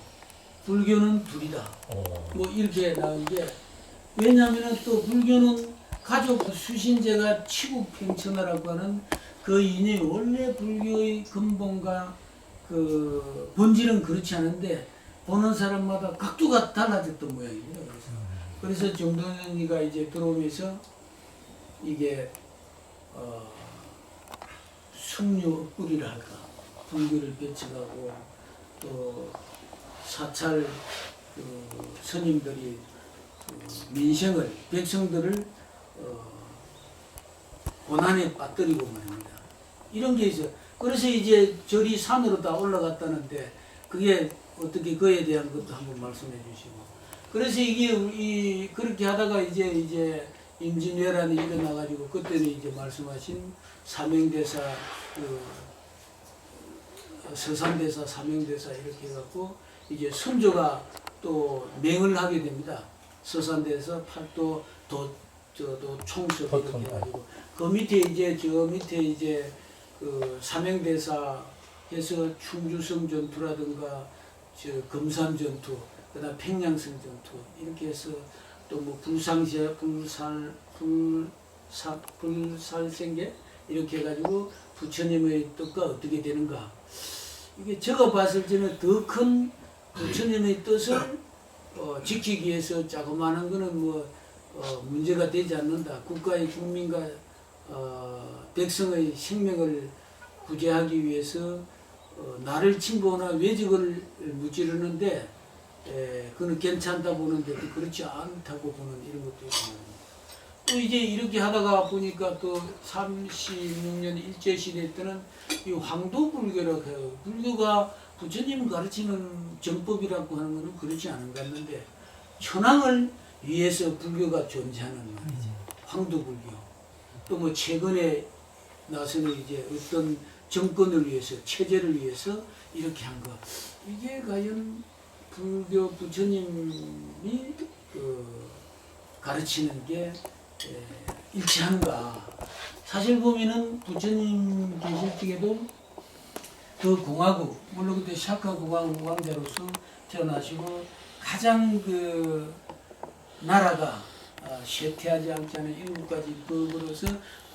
불교는 둘이다. 뭐 이렇게 나온 게, 왜냐하면 또 불교는 가족 수신제가 치국평천하라고 하는 그 이념이 원래 불교의 근본과 그 본질은 그렇지 않은데 보는 사람마다 각도가 달라졌던 모양입니다. 그래서 정도전이가 이제 들어오면서 이게 승려 뿌리를 할까, 불교를 배척하고 또 사찰 스님들이 민생을, 백성들을 고난에 빠뜨리고 말입니다. 이런 게 있어요. 그래서 이제 절이 산으로 다 올라갔다는데 그게 어떻게 그에 대한 것도 한번 말씀해 주시고. 그래서 이게 그렇게 하다가 이제 임진왜란이 일어나가지고 그때는 이제 말씀하신 사명대사, 서산대사, 사명대사 이렇게 해갖고 이제 선조가 또 맹을 하게 됩니다. 서산대에서 팔도 총섭 이렇게 해가지고 그 밑에 이제 저 밑에 이제 그 사명대사 해서 충주성 전투라든가 저 금산 전투, 그다음 평양성 전투 이렇게 해서 또 뭐 불살생계 이렇게 해가지고 부처님의 뜻과 어떻게 되는가, 이게 제가 봤을 때는 더 큰 부처님의 뜻을 지키기 위해서 자그마한 거는 뭐 문제가 되지 않는다. 국가의 국민과 백성의 생명을 구제하기 위해서 나를 침범하거나 외적을 무찌르는데 그는 괜찮다 보는데 또 그렇지 않다고 보는 이런 것도 있습니다. 또 이제 이렇게 하다가 보니까 또 36년 일제시대 때는 이 황도불교라고 해요. 불교가 부처님 가르치는 정법이라고 하는 것은 그렇지 않은 것 같는데 천황을 위해서 불교가 존재하는 말이죠. 황도불교. 또 뭐 최근에 나서는 이제 어떤 정권을 위해서, 체제를 위해서 이렇게 한 것. 이게 과연 불교 부처님이 가르치는 게 일치하는가. 사실 보면은 부처님 계실 때에도 그 공화국, 물론 그때 샤카 공화국 왕자로서 태어나시고 가장 그 나라가 쇠퇴하지 않지 않은 7가지 법으로서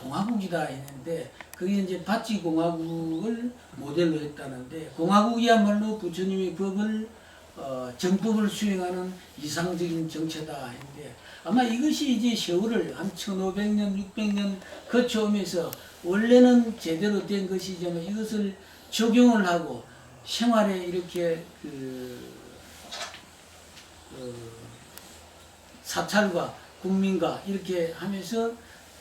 공화국이다 했는데 그게 이제 바치 공화국을 모델로 했다는데, 공화국이야말로 부처님의 법을 정법을 수행하는 이상적인 정체다 했는데, 아마 이것이 이제 세월을 한 1500년, 600년 거쳐오면서 원래는 제대로 된 것이지만 이것을 적용을 하고 생활에 이렇게 사찰과 국민과 이렇게 하면서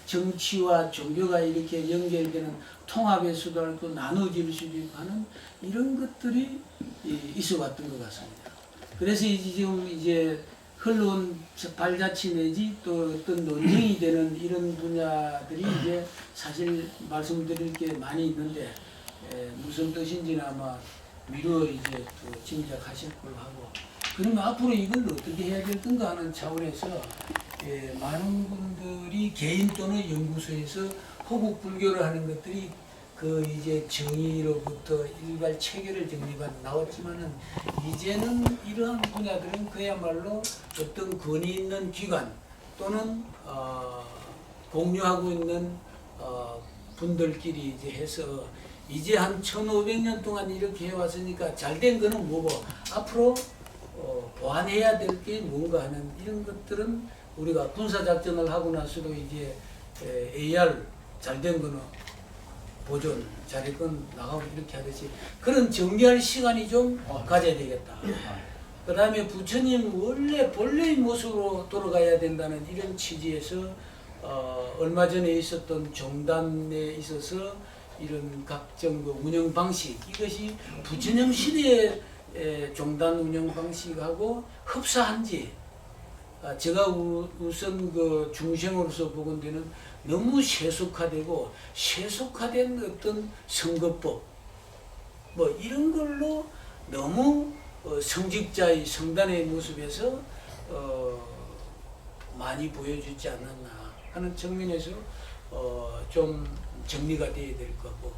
정치와 종교가 이렇게 연결되는 통합의 수도 있고 나눠질 수도 있고 하는 이런 것들이 있어 왔던 것 같습니다. 그래서 지금 이제 흘러온 발자취 내지 또 어떤 논쟁이 되는 이런 분야들이 이제 사실 말씀드릴 게 많이 있는데 무슨 뜻인지는 아마 미루어 이제 또 짐작하실 걸로 하고, 그러면 앞으로 이걸 어떻게 해야 될 건가 하는 차원에서 많은 분들이 개인 또는 연구소에서 호국 불교를 하는 것들이 그 이제 정의로부터 일괄 체계를 정리가 나왔지만은 이제는 이러한 분야들은 그야말로 어떤 권위 있는 기관 또는 공유하고 있는 분들끼리 이제 해서 이제 한 1500년 동안 이렇게 해왔으니까 잘된 거는 뭐고 앞으로 보완해야 될 게 뭔가 하는 이런 것들은 우리가 군사작전을 하고 나서도 이제 AR 잘된 거는 보존, 잘했건 나가고 이렇게 하듯이 그런 정리할 시간이 좀 가져야 되겠다. 그 다음에 부처님 원래 본래의 모습으로 돌아가야 된다는 이런 취지에서 얼마 전에 있었던 종단에 있어서 이런 각종 그 운영 방식, 이것이 부처님 시대의 종단 운영 방식하고 흡사한지 제가 우선 그 중생으로서 보건대는 너무 세속화되고 세속화된 어떤 선거법 뭐 이런 걸로 너무 성직자의 성단의 모습에서 많이 보여주지 않았나 하는 측면에서 좀 정리가 돼야 될 것 같고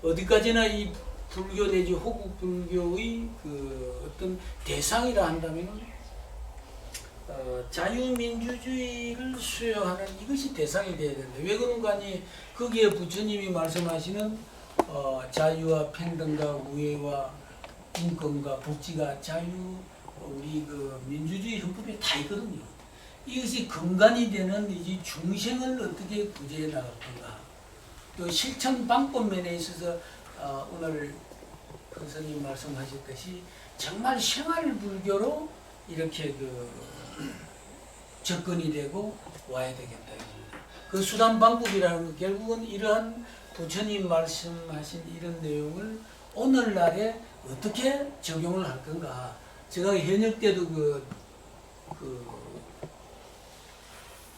어디까지나 이 불교 내지 호국 불교의 그 어떤 대상이라 한다면 자유민주주의를 수여하는 이것이 대상이 돼야 된다. 왜 그런가 하니 거기에 부처님이 말씀하시는 자유와 평등과 우애와 인권과 복지가 자유 우리 그 민주주의 헌법에 다 있거든요. 이것이 근간이 되는 이 중생을 어떻게 구제해 나갈 건가. 또 실천 방법 면에 있어서 오늘 선생님 말씀하셨듯이 정말 생활 불교로 이렇게 그 접근이 되고 와야 되겠다. 그 수단 방법이라는 건 결국은 이러한 부처님 말씀하신 이런 내용을 오늘날에 어떻게 적용을 할 건가. 제가 현역 때도 그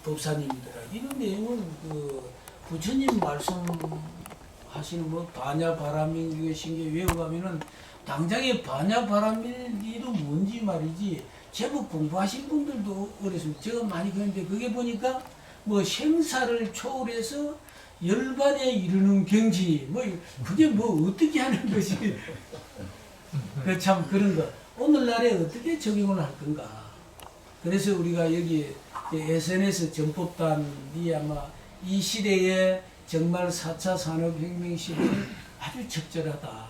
법사님들하고 이런 내용은 그 부처님 말씀하시는 뭐 반야바라밀 신계 외워가면은 당장에 반야바라밀리도 뭔지 말이지 제법 공부하신 분들도 어렸습니다. 제가 많이 그랬는데 그게 보니까 뭐 생사를 초월해서 열반에 이르는 경지 뭐 그게 뭐 어떻게 하는 것이 그 참 그런 거 오늘날에 어떻게 적용을 할 건가. 그래서 우리가 여기 SNS 정법단이 아마 이 시대에 정말 4차 산업혁명 시대에 아주 적절하다.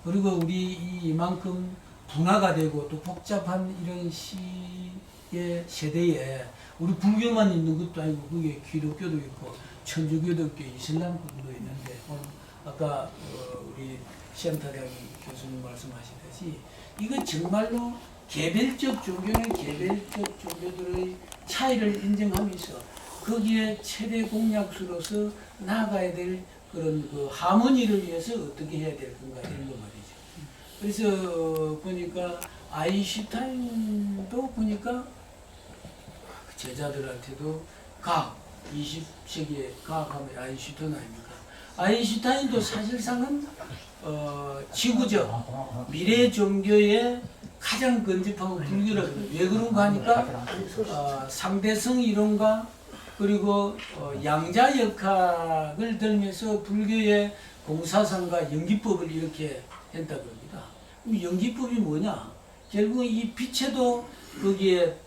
그리고 우리 이만큼 분화가 되고 또 복잡한 이런 세대에 우리 불교만 있는 것도 아니고 그게 기독교도 있고 천주교도 있고 이슬람교도 있는데 아까 우리 시암타령 교수님 말씀하시듯이 이거 정말로 개별적 종교는 개별적 종교들의 차이를 인정하면서 거기에 최대 공약수로서 나아가야 될 그런 그 하모니를 위해서 어떻게 해야 될 건가 이런 거 말이죠. 그래서 보니까 아인슈타인도 보니까 제자들한테도 과학 20세기에 과학하면 아인슈타인 아닙니까? 아인슈타인도 사실상은 지구적 미래 종교의 가장 근접하고 불교라고 해요. 왜 그런가 하니까 상대성 이론과 그리고 양자역학을 들면서 불교의 공사상과 연기법을 이렇게 했다고 합니다. 그럼 연기법이 뭐냐? 결국 이 빛에도 거기에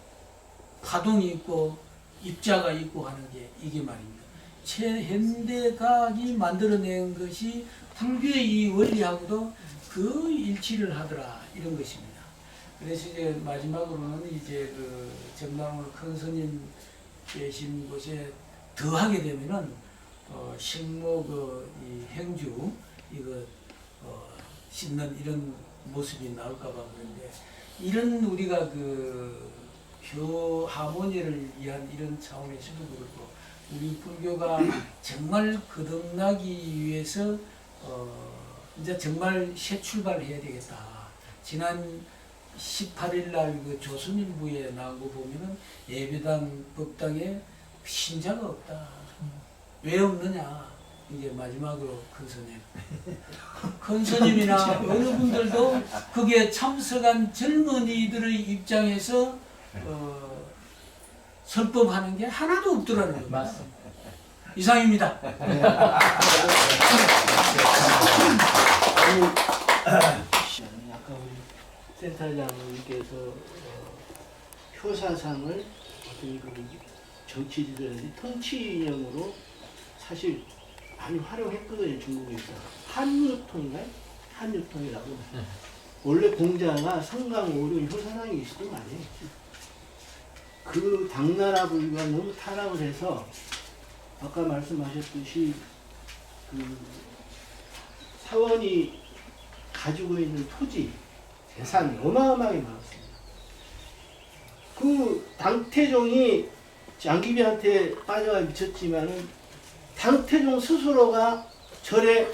파동이 있고 입자가 있고 하는 게 이게 말입니다. 최현대과학이 만들어낸 것이 불교의 이 원리하고도 그 일치를 하더라 이런 것입니다. 그래서 이제 마지막으로는 이제 그 정남을 큰 스님 계신 곳에 더 하게 되면은 식모 이 행주 이거 씻는 이런 모습이 나올까봐 그런데 이런 우리가 그 하모니를 위한 이런 차원에서도 그렇고 우리 불교가 정말 거듭나기 위해서 이제 정말 새 출발을 해야 되겠다. 지난 18일 날 그 조선일보에 나온 거 보면은 예배당 법당에 신자가 없다. 왜 없느냐? 이제 마지막으로 큰 스님. 큰 스님이나 어느 분들도 거기에 참석한 젊은이들의 입장에서 설법하는 게 하나도 없더라는 겁니다. 맞습니다. 이상입니다. 아까 우리 센터장님께서 효사상을 어떤 그 정치지들한테 통치인형으로 사실 많이 활용했거든요. 중국에서 한유통인가요? 한유통이라고. 원래 공자가 성강오륜 효사상이 있었던 거 아니에요. 그 당나라 불교가 너무 타락을 해서 아까 말씀하셨듯이 그 사원이 가지고 있는 토지, 재산이 어마어마하게 많았습니다. 그 당태종이 양귀비한테 빠져가 미쳤지만은 당태종 스스로가 절에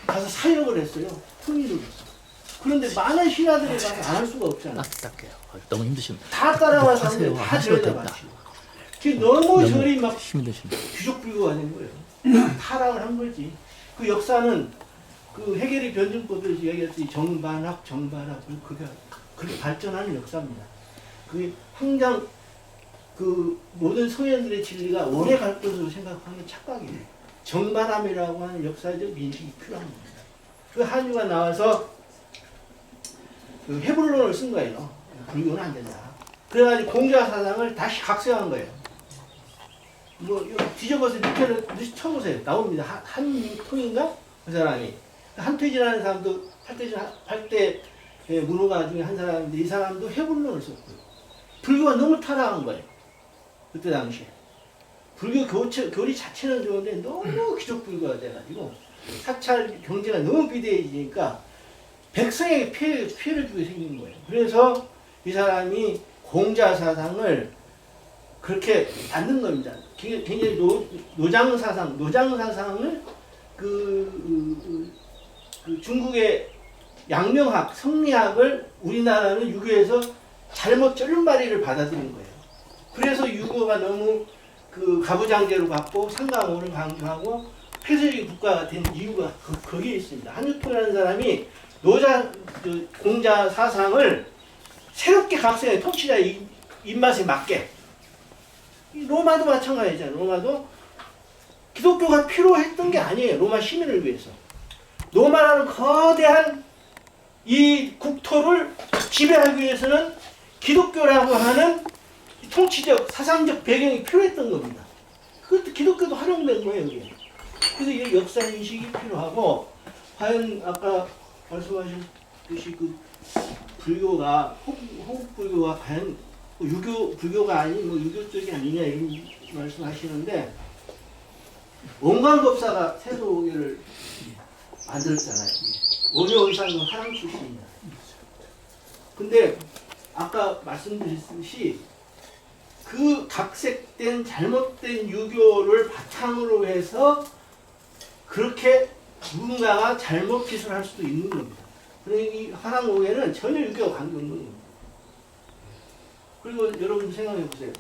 가서 사역을 했어요. 통일을 했어요. 그런데 많은 신하들이 가서 안 할 수가 없잖아. 딱딱해요. 너무 힘드시면 다 따라와서 하세요. 다 하셔도 들여다 된다. 바치고. 지금 너무 절이 막 힘드시면 귀족불교가 된 거예요. 타락을 한 거지. 그 역사는 그 해결의 변증법에서 얘기했듯이 정반합, 그렇게 발전하는 역사입니다. 그 항상 그 모든 성현들의 진리가 오래 갈 것으로 생각하는 착각이에요. 정반함이라고 하는 역사적 인식이 필요한 겁니다. 그 한유가 나와서 그 해불론을 쓴 거예요. 불교는 안 된다. 그래가지고 공자 사상을 다시 각색한 거예요. 뭐 이거 뒤져봐서 밑에는 쳐보세요. 나옵니다. 한통인가? 그 사람이 한퇴진하는 사람도 8대 문호가 중에 한 사람인데 이 사람도 해불론을 썼고요. 불교가 너무 타락한 거예요. 그때 당시에 불교 교리 자체는 좋은데 너무 귀족불교가 돼가지고 사찰 경제가 너무 비대해지니까 백성에게 피해를 주게 생긴 거예요. 그래서 이 사람이 공자 사상을 그렇게 만든 겁니다. 굉장히 노장 사상을 그 중국의 양명학, 성리학을 우리나라는 유교에서 잘못 쩔름발이를 받아들인 거예요. 그래서 유교가 너무 그 가부장제로 갖고 상강호를 강조하고 폐쇄적인 국가가 된 이유가 거기에 있습니다. 한유통이라는 사람이 공자 사상을 새롭게 각색해 통치자의 입맛에 맞게. 로마도 마찬가지잖아요. 로마도 기독교가 필요했던 게 아니에요. 로마 시민을 위해서. 로마라는 거대한 이 국토를 지배하기 위해서는 기독교라고 하는 통치적, 사상적 배경이 필요했던 겁니다. 그것도 기독교도 활용된 거예요. 여기에. 그래서 이 역사 인식이 필요하고, 과연 아까 말씀하셨듯이 그 불교가, 호국 불교가 과연 불교가 아닌 유교 쪽이 아니냐 이런 말씀하시는데, 원광법사가 세도교를 만들었잖아요. 원효의사는 화랑 출신이다. 근데 아까 말씀드렸듯이 그 각색된 잘못된 유교를 바탕으로 해서 그렇게 누군가가 잘못 기술할 수도 있는 겁니다. 그러니 이 화랑옥에는 전혀 유교가 관계없는 겁니다. 그리고 여러분 생각해 보세요.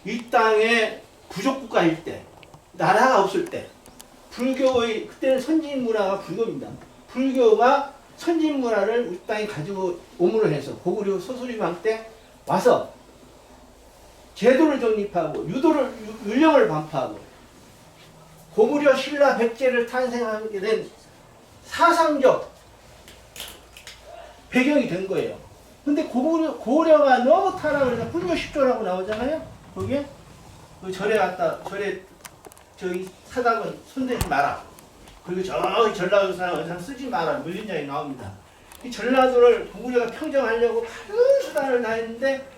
이 땅에 부족국가일 때, 나라가 없을 때, 불교의, 그때는 선진 문화가 불교입니다. 불교가 선진 문화를 우리 땅에 가지고 오므로 해서 고구려 소수리왕 때 와서 제도를 정립하고 율령을 반포하고 고구려 신라 백제를 탄생하게 된 사상적 배경이 된 거예요. 근데 고려가 너무 타락을 해서 불교 10조라고 나오잖아요. 거기에 그 절에 저기 사당은 손대지 마라. 그리고 저기 전라도 사람 쓰지 마라. 물린장이 나옵니다. 이 전라도를 고구려가 평정하려고 많은 수단을 다했는데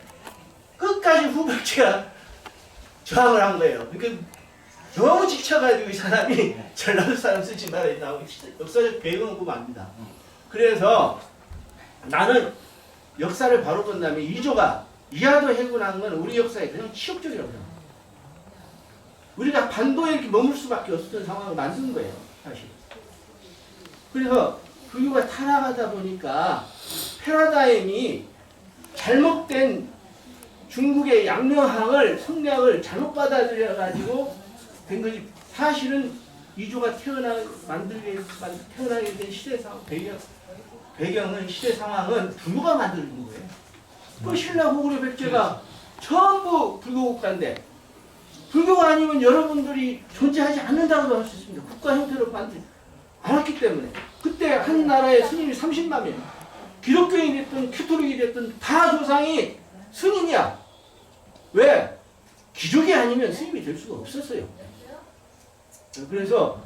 끝까지 후백제가 저항을 한 거예요. 그러니까 너무 지쳐가지고 이 사람이 전라도 사람 쓰지 마라 나오고 역사적 배경은 보면 압니다. 그래서 나는 역사를 바로 본다면 이조가 이하도 해군한 건 우리 역사에 그냥 치욕적이라고 생각합니다. 우리가 반도에 이렇게 머물 수밖에 없었던 상황을 만든 거예요, 사실. 그래서 불교가 타락하다 보니까 패러다임이 잘못된 중국의 양명학을, 성리학을 잘못 받아들여가지고 된 거지. 사실은 이조가 태어나게 된 시대 상황, 배경은 시대 상황은 불교가 만드는 거예요. 그 신라 고구려 백제가 전부 불교 국가인데 불교가 아니면 여러분들이 존재하지 않는다고 할 수 있습니다. 국가 형태로 만들지 않았기 때문에. 그때 한 나라의 스님이 30만 명, 기독교인이 됐든 캐토릭이 됐든 다 조상이 스님이야. 왜? 기족이 아니면 스님이 될 수가 없었어요. 그래서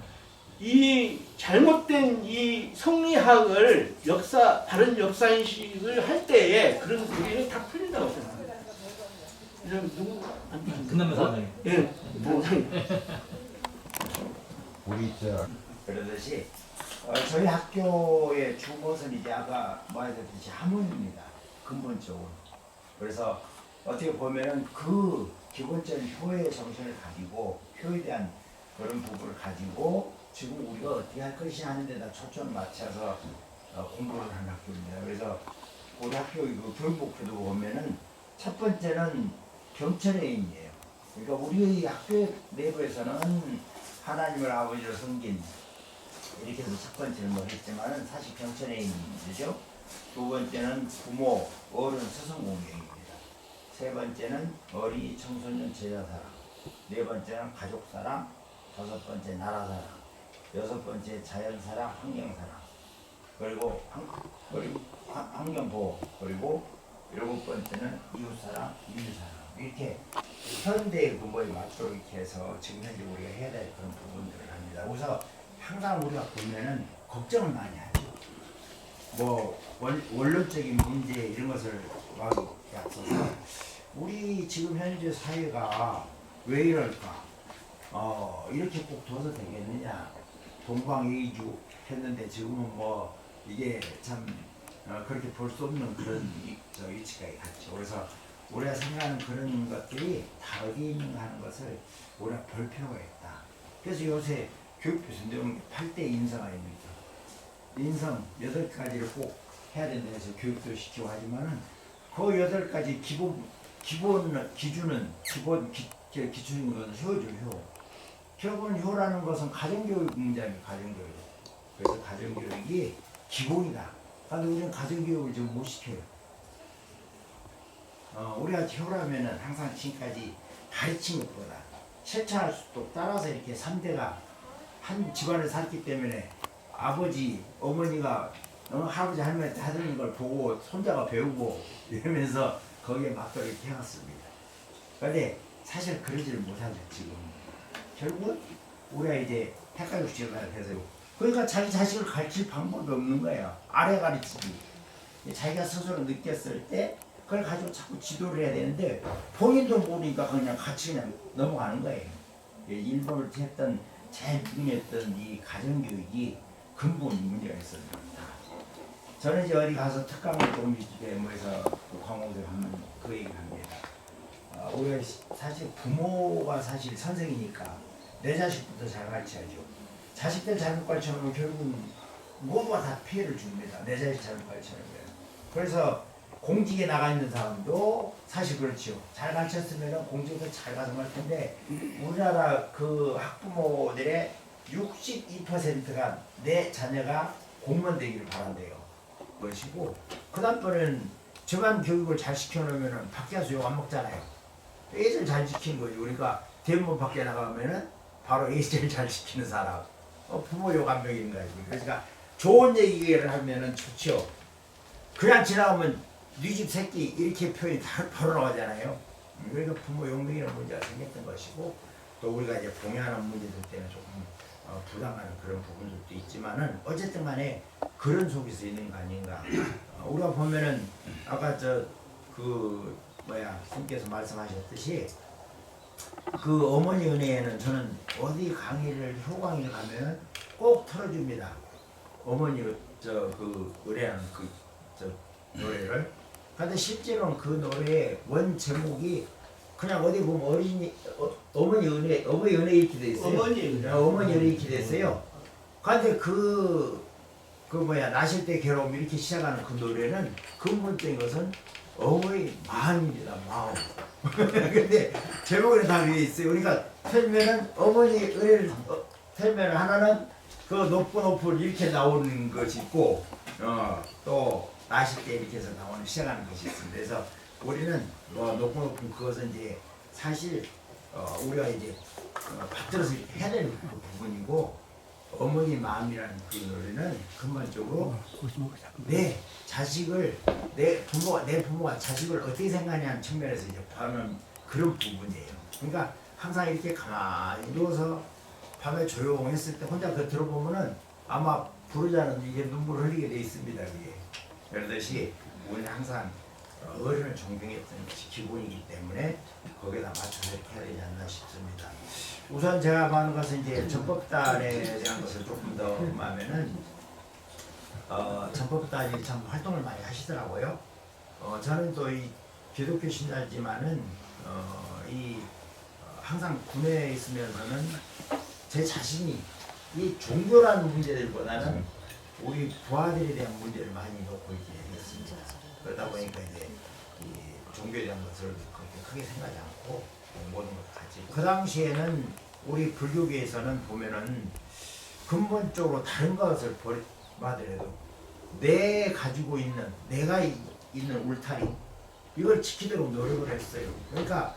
이 잘못된 이 성리학을 바른 역사인식을 할 때에 그런 고민이 다 풀린다고 생각합니다. 금남면 사장님. 예, 부장님. 우리 그러듯이 저희 학교의 주것은 이제 아까 말했듯이 학문입니다. 근본적으로. 그래서 어떻게 보면은 그 기본적인 효의 정신을 가지고 효에 대한 그런 부분을 가지고 지금 우리가 어떻게 할 것이냐 하는 데다 초점을 맞춰서 공부를 하는 학교입니다. 그래서 우리 학교 그 교육 목표도 보면은 첫 번째는 경천애인이에요. 그러니까 우리 학교 내부에서는 하나님을 아버지로 섬긴 이렇게 해서 첫 번째는 뭐 했지만은 사실 경천애인이죠. 두 번째는 부모, 어른, 스승 공경입니다. 세 번째는 어린이, 청소년, 제자사랑. 네 번째는 가족사랑. 다섯 번째 나라사랑. 여섯 번째 자연사랑, 환경사랑. 그리고 환경보호. 그리고 일곱 번째는 이웃사랑, 인류사랑. 이렇게 현대의 구호에 맞도록 이렇게 해서 지금 현재 우리가 해야 될 그런 부분들을 합니다. 그래서 항상 우리가 보면은 걱정을 많이 하죠. 뭐 원론적인 문제 이런 것을 앞서서 우리 지금 현재 사회가 왜 이럴까? 이렇게 꼭 둬서 되겠느냐? 동방이주 했는데 지금은 뭐 이게 참 그렇게 볼 수 없는 그런 위치가 갔죠. 그래서 우리가 생각하는 그런 것들이 다 어디 있는가 하는 것을 우리가 볼 필요가 있다. 그래서 요새 교육부에서 내용 8대 인성 아닙니까? 인성 8가지를 꼭 해야 된다 해서 교육도 시키고 하지만은 그 8가지 기본 기준은 기준인 것은 효죠, 효. 결국은 효라는 것은 가정교육 문제입니다. 가정교육. 그래서 가정교육이 기본이다. 그런데 우리는 가정교육을 지금 못 시켜요. 우리가 효라면은 항상 지금까지 가르친 것보다 실천할 수도 없고 따라서 이렇게 3대가 한 집안에 살기 때문에 아버지, 어머니가 할아버지, 할머니한테 하던 걸 보고 손자가 배우고 이러면서 거기에 맞게 이렇게 해왔습니다. 그런데 사실 그러지를 못하죠, 지금. 결국은 우리가 이제 핵가족 지역을 해서 그러니까 자기 자식을 가르칠 방법이 없는 거예요. 아래 가르치기. 자기가 스스로 느꼈을 때 그걸 가지고 자꾸 지도를 해야 되는데 본인도 모르니까 그냥 같이 그냥 넘어가는 거예요. 일본을 했던 제일 중요했던 이 가정교육이 근본 문제가 있었습니다. 저는 이제 어디 가서 특강을 조금 해서 광고들 하면 그 얘기를 합니다. 우리가 사실 부모가 사실 선생이니까 내 자식부터 잘 가르쳐야죠. 자식들 잘못 가르쳐놓으면 결국은 모두가 다 피해를 줍니다. 내 자식 잘못 가르쳐놓으면. 그래서 공직에 나가 있는 사람도 사실 그렇죠. 잘 가르쳤으면 공직도 잘 가서 갈 텐데 우리나라 그 학부모들의 62%가 내 자녀가 공무원 되기를 바란대요. 것이고 그 다음번에는 집안 교육을 잘 시켜놓으면 밖에 가서 욕 안 먹잖아요. 애들 잘 지키는 거지. 우리가 대부분 밖에 나가면은 바로 애들 잘 지키는 사람. 부모 욕 안 먹이는 거지. 그러니까 좋은 얘기를 하면은 좋죠. 그냥 지나가면 네 집 새끼 이렇게 표현이 바로 나오잖아요. 그러니까 부모 욕 먹이는 문제가 생겼던 것이고 또 우리가 이제 봉양하는 문제들 때문에 조금 부당한 그런 부분들도 있지만은 어쨌든 간에 그런 속에서 있는 거 아닌가. 우리가 보면은 아까 선생님께서 말씀하셨듯이 그 어머니 은혜에는 저는 어디 효 강의를 가면 꼭 틀어줍니다. 어머니 은혜라는 노래를. 근데 실제로는 그 노래의 원 제목이 그냥 어디 보면 어머니 은혜 이렇게 돼 있어요. 어머니 은혜 이렇게 돼 있어요. 근데 나실 때 괴로움 이렇게 시작하는 그 노래는 근본적인 것은 어머니 마음입니다. 마음. 근데 제목에 다 위에 있어요. 그러니까 틀면은 어머니 은혜를 틀면 하나는 그 높은 이렇게 나오는 것이 있고 또 나실 때 이렇게 해서 나오는 시작하는 것이 있습니다. 그래서 우리는 높은 그것은 이제 사실 우리가 이제 받들어서 해야 되는 그 부분이고 어머니 마음이라는 그 노래는 근본적으로 내 부모가 자식을 어떻게 생각하냐는 측면에서 이제 봐는 그런 부분이에요. 그러니까 항상 이렇게 가만히 누워서 밤에 조용했을 때 혼자 그 들어보면은 아마 부르자는 이게 눈물 흘리게 돼 있습니다. 그게. 그러듯이 우리는 항상 어른을 존경했던 것이 기본이기 때문에 거기에다 맞춰서 이렇게 해야 되지 않나 싶습니다. 우선 제가 하는 것은 이제 전법단에 대한 것을 조금 더 하면은 전법단이 참 활동을 많이 하시더라고요. 저는 또 이 기독교 신자지만은 항상 군에 있으면서는 제 자신이 이 종교라는 문제들보다는 우리 부하들에 대한 문제를 많이 놓고 있게 되었습니다. 그러다 보니까 이제 이 종교에 대한 것을 그렇게 크게 생각하지 않고 모든 것 같이. 그 당시에는 우리 불교계에서는 보면은 근본적으로 다른 것을 버리더라도 내 가지고 있는 내가 있는 울타리 이걸 지키도록 노력을 했어요. 그러니까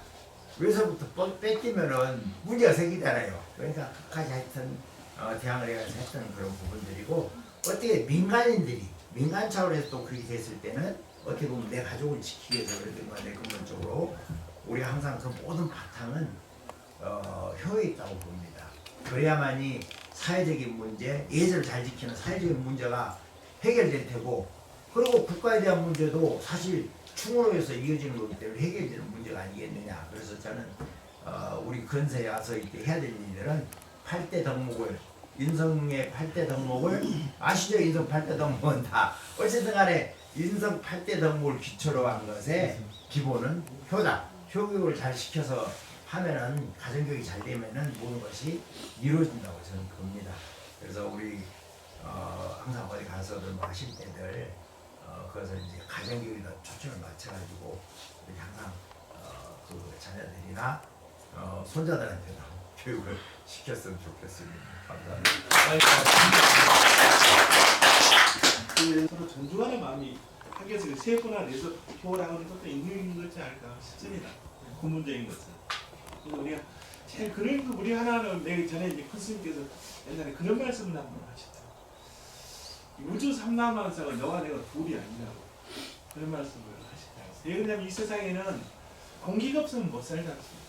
외서부터 뺏기면은 문제가 생기잖아요. 그러니까 끝까지 하여튼 대항을 해가지고 했던 그런 부분들이고 어떻게 민간인들이 민간 차원에서 또 그렇게 됐을 때는 어떻게 보면 내 가족을 지키기 위해서 그랬던 건데 근본적으로 우리 항상 그 모든 바탕은 효에 있다고 봅니다. 그래야만이 사회적인 문제, 예절을 잘 지키는 사회적인 문제가 해결될 테고 그리고 국가에 대한 문제도 사실 충으로 해서 이어지는 거기 때문에 해결되는 문제가 아니겠느냐. 그래서 저는 우리 근세에 와서 이렇게 해야 될 일들은 8대 덕목을 인성의 8대 덕목을 아시죠? 인성 8대 덕목은 다 어쨌든 간에 인성 8대 덕목을 기초로 한 것의 기본은 효다. 효교육을 잘 시켜서 하면은 가정교육이 잘 되면은 모든 것이 이루어진다고 저는 봅니다. 그래서 우리 항상 어디 가서들 뭐 하실 때들 그것을 이제 가정교육에다 초점을 맞춰가지고 이렇게 항상 그 자녀들이나 손자들한테도 교육을 시켰으면 좋겠습니다. 감사합니다. 서로 존중하는 마음이 학교에서 세분화 내서 교라하는 것도 있는 거지 않을까 싶습니다. 근본적인 것은. 그래서 우리가 제일 그런 거 우리 하나는 내가 전에 이제 큰스님께서 옛날에 그런 말씀을 한번 하셨다. 우주 삼라만사가 너와 내가 둘이 아니라고 그런 말씀을 하셨다. 왜 그러냐면 이 세상에는 공기가 없으면 못 살지 않습니까?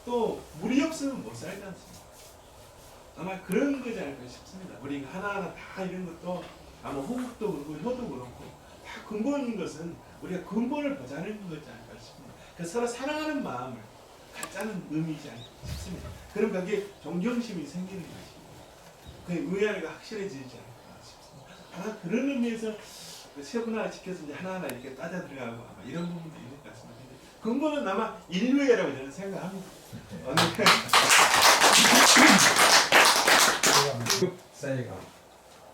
또 물이 없으면 못 살지 않습니까? 아마 그런 거지 않을까 싶습니다. 우리가 하나하나 다 이런 것도 아마 호국도 그렇고 효도 그렇고 다 근본인 것은 우리가 근본을 보자는 거지 않을까 싶습니다. 그래서 서로 사랑하는 마음을 갖자는 의미이지 않을까 싶습니다. 그럼 거기에 존경심이 생기는 것이고 그 의아가 확실해지지 않을까 싶습니다. 아마 그런 의미에서 세분화 시켜서 이제 하나하나 이렇게 따져 들어가고 아마 이런 부분도 있는 것 같습니다. 근본은 아마 인류애라고 저는 생각합니다. 사회가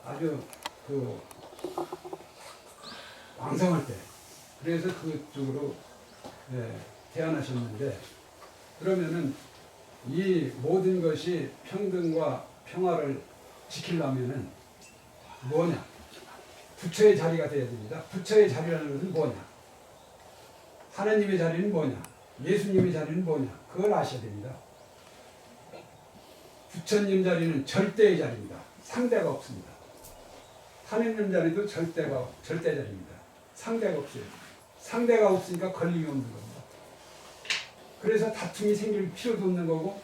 아주 그 왕성할 때 그래서 그쪽으로 태어나셨는데 그러면은 이 모든 것이 평등과 평화를 지키려면은 뭐냐? 부처의 자리가 되어야 됩니다. 부처의 자리라는 것은 뭐냐? 하나님의 자리는 뭐냐? 예수님의 자리는 뭐냐? 그걸 아셔야 됩니다. 부처님 자리는 절대의 자리입니다. 상대가 없습니다. 하느님 자리도 절대 자리입니다. 상대가 없어요. 상대가 없으니까 걸림이 없는 겁니다. 그래서 다툼이 생길 필요도 없는 거고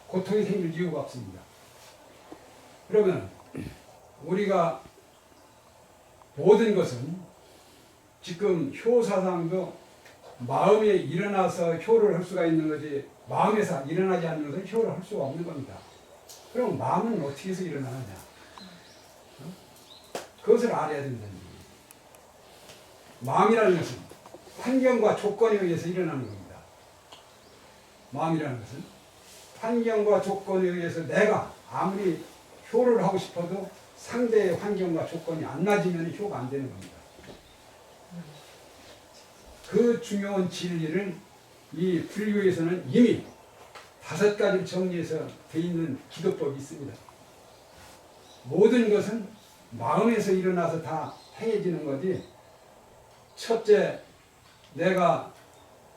고통이 생길 이유가 없습니다. 그러면 우리가 모든 것은 지금 효사상도 마음에 일어나서 효를 할 수가 있는 거지 마음에서 일어나지 않는 것은 효를 할 수가 없는 겁니다. 그럼 마음은 어떻게 해서 일어나느냐? 그것을 알아야 된다는 얘기예요. 마음이라는 것은 환경과 조건에 의해서 일어나는 겁니다. 마음이라는 것은 환경과 조건에 의해서 내가 아무리 효를 하고 싶어도 상대의 환경과 조건이 안 맞으면 효가 안 되는 겁니다. 그 중요한 진리를 이 불교에서는 이미 5가지를 정리해서 돼 있는 기도법이 있습니다. 모든 것은 마음에서 일어나서 다 행해지는 거지. 첫째, 내가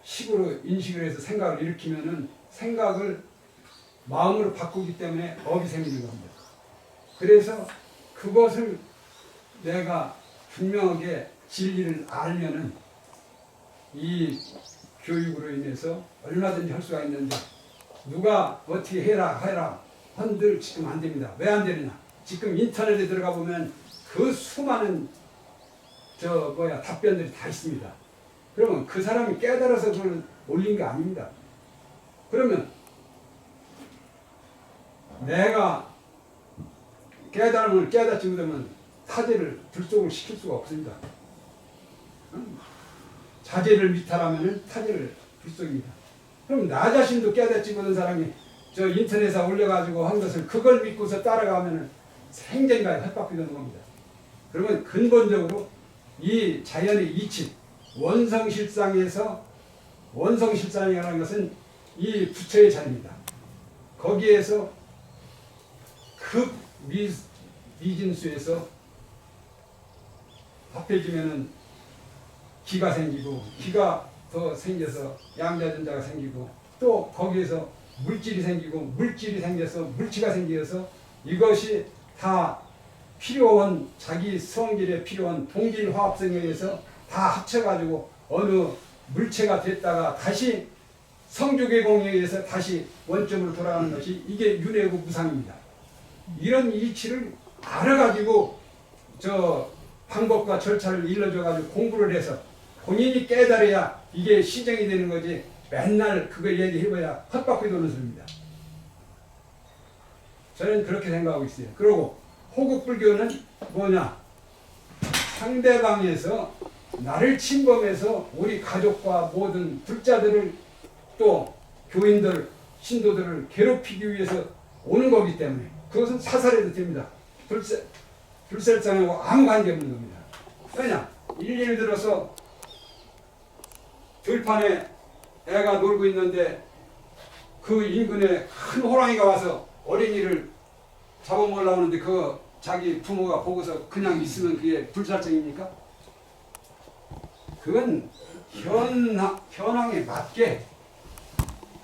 식으로 인식을 해서 생각을 일으키면은 생각을 마음으로 바꾸기 때문에 업이 생기는 겁니다. 그래서 그것을 내가 분명하게 진리를 알면은 이 교육으로 인해서 얼마든지 할 수가 있는데 누가 어떻게 해라 한들 지금 안 됩니다. 왜 안 되느냐? 지금 인터넷에 들어가 보면 그 수많은 답변들이 다 있습니다. 그러면 그 사람이 깨달아서 그걸 올린 게 아닙니다. 그러면 내가 깨달음을 깨닫지 못하면 타제를 불속을 시킬 수가 없습니다. 자제를 미탈하면 타제를 불속입니다. 그럼 나 자신도 깨닫지 못한 사람이 저 인터넷에 올려가지고 한 것을 그걸 믿고서 따라가면 생전까지 헛바뀌는 겁니다. 그러면 근본적으로 이 자연의 이치, 원성실상이라는 것은 이 부처의 자리입니다. 거기에서 그 미진수에서 합해지면은 기가 생기고, 기가 더 생겨서 양자전자가 생기고, 또 거기에서 물질이 생기고, 물질이 생겨서 물치가 생겨서 이것이 다 필요한 자기 성질에 필요한 동질 화합성에 의해서 다 합쳐가지고 어느 물체가 됐다가 다시 성주계공에 의해서 다시 원점으로 돌아가는 것이 이게 윤회고 무상입니다. 이런 이치를 알아가지고 저 방법과 절차를 일러줘가지고 공부를 해서 본인이 깨달아야 이게 시정이 되는 거지, 맨날 그걸 얘기해봐야 헛바퀴 도는 소리입니다. 저는 그렇게 생각하고 있어요. 그리고 호국불교는 뭐냐? 상대방에서 나를 침범해서 우리 가족과 모든 불자들을 또 교인들, 신도들을 괴롭히기 위해서 오는 거기 때문에 그것은 사살해도 됩니다. 불살장하고 아무 관계없는 겁니다. 왜냐? 일일 들어서 들판에 애가 놀고 있는데 그 인근에 큰 호랑이가 와서 어린이를 잡아먹으려고 하는데 그 자기 부모가 보고서 그냥 있으면 그게 불살증입니까? 그건 현황에 맞게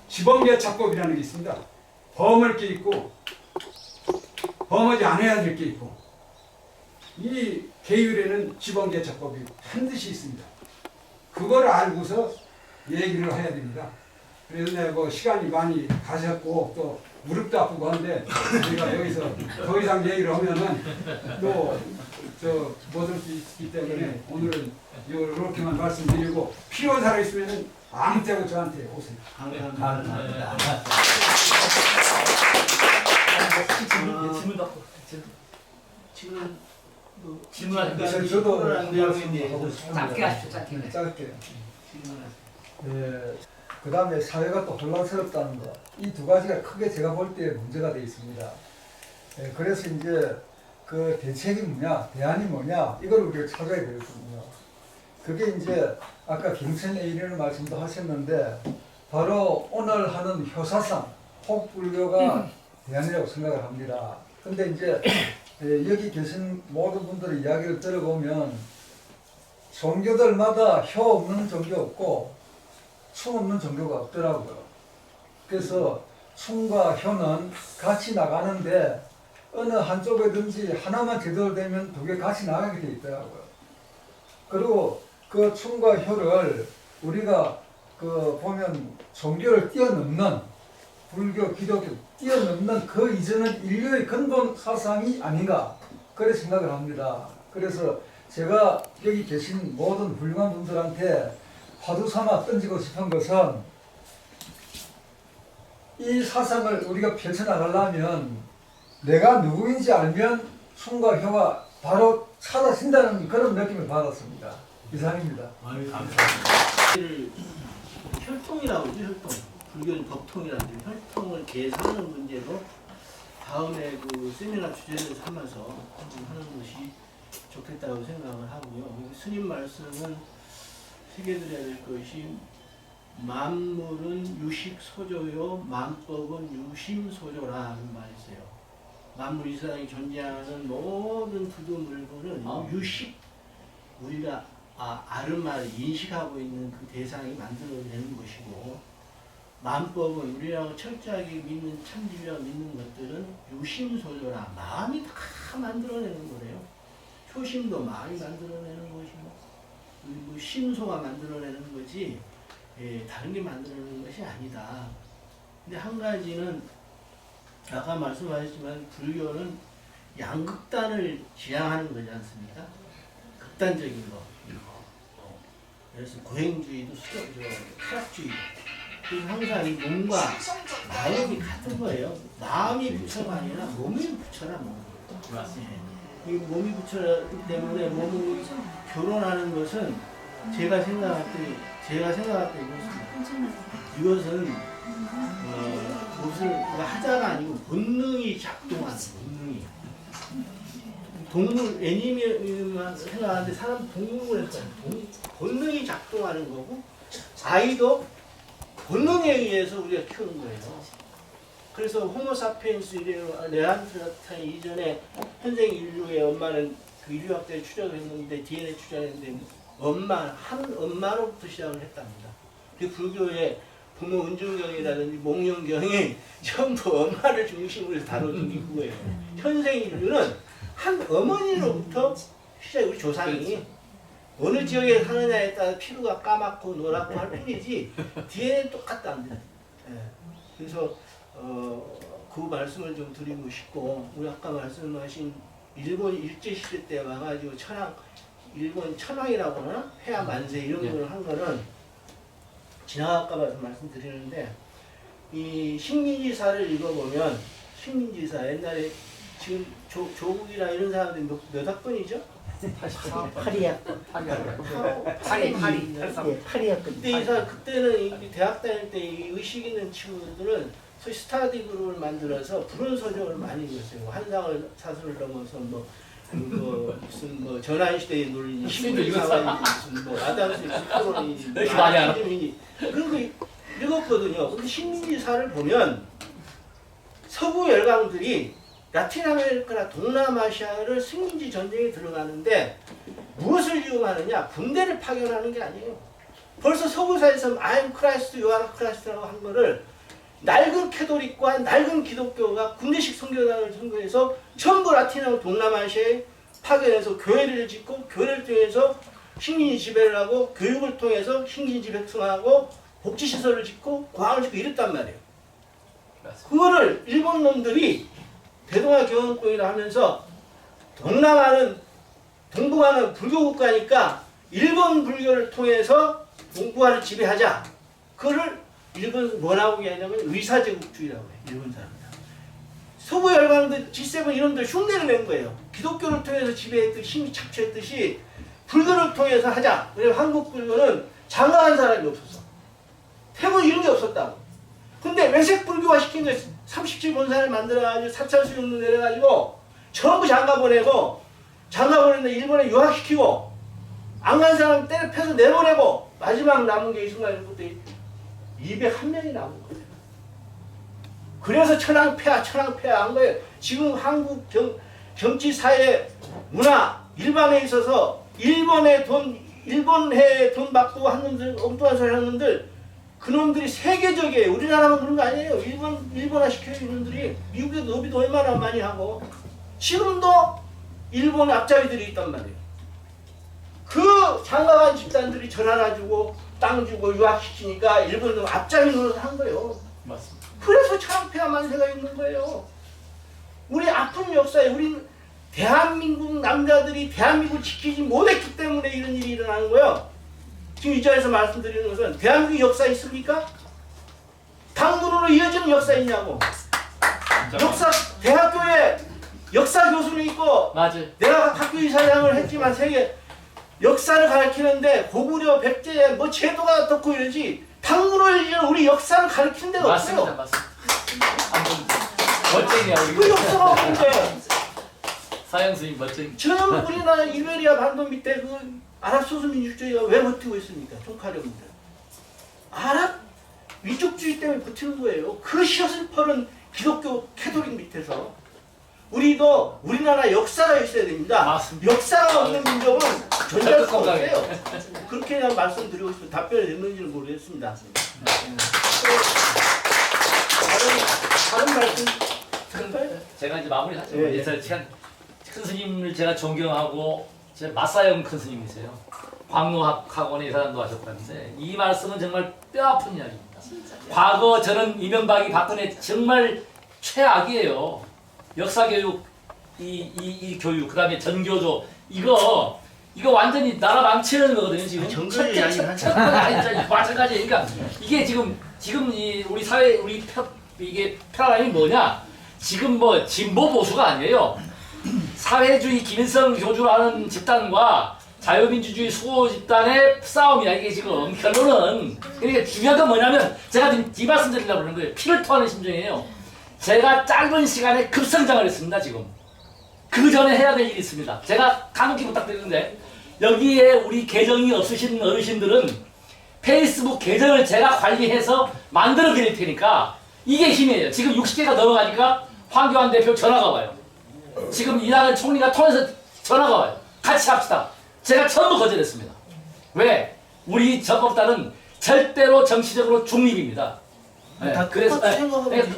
지범예차법이라는 게 있습니다. 범할 게 있고 범하지 않아야 될 게 있고, 이 계율에는 지범예차법이 반드시 있습니다. 그걸 알고서 얘기를 해야 됩니다. 그래서 내가 뭐 시간이 많이 가셨고 또 무릎도 아프고 한데 우리가 여기서 더 이상 얘기를 하면은 또 못 올 수 있기 때문에 오늘은 이렇게만 말씀드리고, 필요한 사람 있으면은 아무 때고 저한테 오세요. 감사합니다. 질문 받고 지금 뭐 질문하실 저도 내용에 대해서 짧게 하십시오. 짧게. 짧게. 예, 그 다음에 사회가 또 혼란스럽다는 거, 이 두 가지가 크게 제가 볼 때 문제가 되어 있습니다. 예, 그래서 이제 그 대책이 뭐냐, 대안이 뭐냐, 이걸 우리가 찾아야 되거든요. 그게 이제 아까 김천의 이런 말씀도 하셨는데, 바로 오늘 하는 효사상, 호국불교가 대안이라고 생각을 합니다. 근데 이제 여기 계신 모든 분들의 이야기를 들어보면 종교들마다 효 없는 종교 없고 충 없는 종교가 없더라고요. 그래서 충과 효는 같이 나가는데 어느 한쪽에든지 하나만 제대로 되면 두 개 같이 나가게 돼 있더라고요. 그리고 그 충과 효를 우리가 그 보면 종교를 뛰어넘는, 불교, 기독교 뛰어넘는 그 이전은 인류의 근본 사상이 아닌가, 그렇게 생각을 합니다. 그래서 제가 여기 계신 모든 훌륭한 분들한테 화두 삼아 던지고 싶은 것은, 이 사상을 우리가 펼쳐나가려면 내가 누구인지 알면 충과 효가 바로 찾아진다는 그런 느낌을 받았습니다. 이상입니다. 감사합니다. 혈통이라고 하죠, 혈통. 불교는 법통이라는데 혈통을 계산하는 문제로 다음에 그 세미나 주제를 삼아서 하는 것이 좋겠다고 생각을 하고요. 스님 말씀은 새겨드려야 될 것이, 만물은 유식소조요 만법은 유심소조라는 말이 있어요. 만물 이 세상에 존재하는 모든 두두 물건은 유식, 우리가 아름말 인식하고 있는 그 대상이 만들어내는 것이고, 만법은 우리라고 철저하게 믿는 참진리와 믿는 것들은 유심소조라, 마음이 다 만들어내는 거래요. 초심도 마음이 만들어내는 것이고, 그리고 심소가 만들어내는 거지, 다른 게 만들어내는 것이 아니다. 근데 한 가지는 아까 말씀하셨지만 불교는 양극단을 지향하는 거지 않습니까? 극단적인 거. 그래서 고행주의도 수락주의. 그래서 항상 이 몸과 마음이 같은 거예요. 마음이 부처가 아니라 몸이 부처라. 맞습니다. 이 몸이 부처이기 때문에 몸이 결혼하는 것은 제가 생각할 때 이것은 무슨 하자가 아니고 본능이 작동하는, 본능이. 동물 애니메이션 생각하는데 사람 동물에서 본능이 작동하는 거고 아이도 본능에 의해서 우리가 키우는 거예요. 그래서 호모사피엔스 이래로 네안데르탈 이전에 현생 인류의 엄마는 그 인류학자에 추적을 했는데 DNA 추적했는데 한 엄마로부터 시작을 했답니다. 그 불교의 부모 은중경이라든지 목련경이 전부 엄마를 중심으로 다뤄준 게 그거예요. 현생 인류는 한 어머니로부터 시작, 우리 조상이 어느 지역에 사느냐에 따라 피부가 까맣고 노랗고 할 뿐이지 DNA는 똑같답니다. 예. 그래서 그 말씀을 좀 드리고 싶고, 우리 아까 말씀하신 일본 일제시대 때 와가지고 일본 천황이라고 하나? 폐하 만세 이런 걸 한 거는 지나갈까 봐서 말씀드리는데, 이 식민지사를 읽어보면 식민지사 옛날에 지금 조국이나 이런 사람들이 몇 학번이죠? 8학번. 8학번. 근데 그때는 이 대학 다닐 때 이 의식 있는 친구들은 소위 스타디 그룹을 만들어서 불운 서적을 많이 읽었어요. 한상을 사슬을 넘어서 무슨 전환시대의 논리, 식민지사와 무슨 아담스 빅토론이 이렇게 많이 알아? 그런 거 읽었거든요. 근데 식민지사를 보면 서구 열강들이 라틴 아메리카나 동남아시아를 식민지 전쟁에 들어가는데 무엇을 이용하느냐? 군대를 파견하는 게 아니에요. 벌써 서구사에서 I'm Christ, you are Christ라고 한 거를 낡은 캐톨릭과 낡은 기독교가 군대식 선교단을 선거해서 전부 라틴하고 동남아시아에 파견해서 교회를 짓고, 교회를 통해서 식민지 지배를 하고, 교육을 통해서 식민지 백성하고 복지시설을 짓고 공항을 짓고 이랬단 말이에요. 그거를 일본 놈들이 대동아 교원권이라 하면서 동북아는 불교 국가니까 일본 불교를 통해서 동북아를 지배하자. 그거를 일본 뭐라고 얘기하냐면 의사제국주의라고 해요. 일본 사람들. 서구 열강들 G7 이런들 흉내를 낸 거예요. 기독교를 통해서 지배했듯이 힘이 착취했듯이 불교를 통해서 하자. 왜냐면 한국 불교는 장가한 사람이 없었어. 태국 이런 게 없었다고. 근데 외색 불교화 시킨 거 37 본산을 만들어가지고 사찰수용로 내려가지고 전부 장가 보내고, 장가 보냈는데 일본에 유학시키고, 안 간 사람 때려 패서 내보내고, 마지막 남은 게 이 순간 이것도 201명이 남은 거예요. 그래서 천황폐하한 거예요. 지금 한국 정치, 사회, 문화, 일반에 있어서 일본해 돈 받고 한 놈들, 엉뚱한 소리 하는 놈들, 그놈들이 세계적이에요. 우리나라만 그런 거 아니에요. 일본화 시켜요. 이놈들이. 미국에 로비도 얼마나 많이 하고 지금도 일본 앞잡이들이 있단 말이에요. 그 장가간 집단들이 전 하나 주고 땅 주고 유학시키니까 일본은 앞잡이 노릇을 한 거예요. 맞습니다. 그래서 천황폐하 만세가 있는 거예요. 우리 아픈 역사에 우리 대한민국 남자들이 대한민국을 지키지 못했기 때문에 이런 일이 일어나는 거예요. 지금 이 자리에서 말씀드리는 것은 대한민국 역사 있습니까? 당군으로 이어지는 역사 있냐고. 역사 대학교에 역사 교수는 있고, 맞아요. 내가 학교 이사장을 했지만 세계 역사를 가르치는데 고구려, 백제 뭐 제도가 어떻고 이러지 당군으로 이어지는 우리 역사를 가르치는 데가 없어요. 맞습니다. 멋쟁이야. 그 역사가 없는데. 사형수님 멋쟁이. 저는 우리나라 이베리아 반도 밑에 그 아랍 소수 민족주의가 왜 버티고 있습니까? 총칼형들. 아랍 민족주의 때문에 버티는 거예요. 그 시어슬퍼는 기독교 캐톨릭 밑에서. 우리도 우리나라 역사가 있어야 됩니다. 맞습니다. 역사가 없는 민족은 존재할 수 없어요. 그렇게 그냥 말씀드리고 싶어요. 답변이 됐는지는 모르겠습니다. 다른 말씀 드릴까요? 제가 이제 마무리하죠. 예, 예. 큰 스님을 제가 존경하고 제 마사영 큰 스님이세요. 광로학원에 이사장도 하셨다는데 이 말씀은 정말 뼈아픈 이야기입니다. 과거 저는 이명박이 박근혜 정말 최악이에요. 역사교육, 이 교육, 그 다음에 전교조 이거 완전히 나라 망치는 거거든요. 지금 정교조 이야기는 하죠. 마찬가지. 그러니까 이게 지금 우리 사회 이게 패러다임이 뭐냐? 지금 뭐 진보 보수가 아니에요. 사회주의 김일성 교주라는 집단과 자유민주주의 수호 집단의 싸움이야. 이게 지금 결론은. 그러니까 중요한 건 뭐냐면 제가 지금 이 말씀 드리려고 그러는 거예요. 피를 토하는 심정이에요. 제가 짧은 시간에 급성장을 했습니다. 지금 그 전에 해야 될 일이 있습니다. 제가 간곡히 부탁드리는데 여기에 우리 계정이 없으신 어르신들은 페이스북 계정을 제가 관리해서 만들어 드릴 테니까 이게 힘이에요. 지금 60개가 넘어가니까 황교안 대표 전화가 와요. 지금 이낙연 총리가 통해서 전화가 와요. 같이 합시다. 제가 전부 거절했습니다. 왜? 우리 전법단은 절대로 정치적으로 중립입니다. 네, 그래서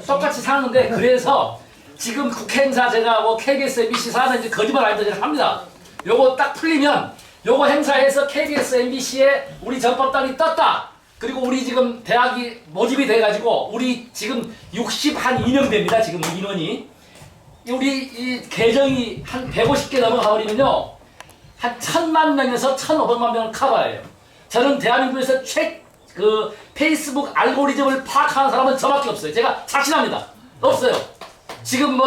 똑같이 사는데 그래서 지금 국회 행사 제가 뭐 KBS, MBC 사는 이제 거짓말 아니다 합니다. 요거 딱 풀리면 요거 행사에서 KBS, MBC에 우리 전법단이 떴다. 그리고 우리 지금 대학이 모집이 돼가지고 우리 지금 62명 됩니다. 지금 인원이. 우리 이 계정이 한 150개 넘어가 버리면요. 한 1000만 명에서 1500만 명을 커버해요. 저는 대한민국에서 그 페이스북 알고리즘을 파악하는 사람은 저밖에 없어요. 제가 자신합니다. 없어요. 지금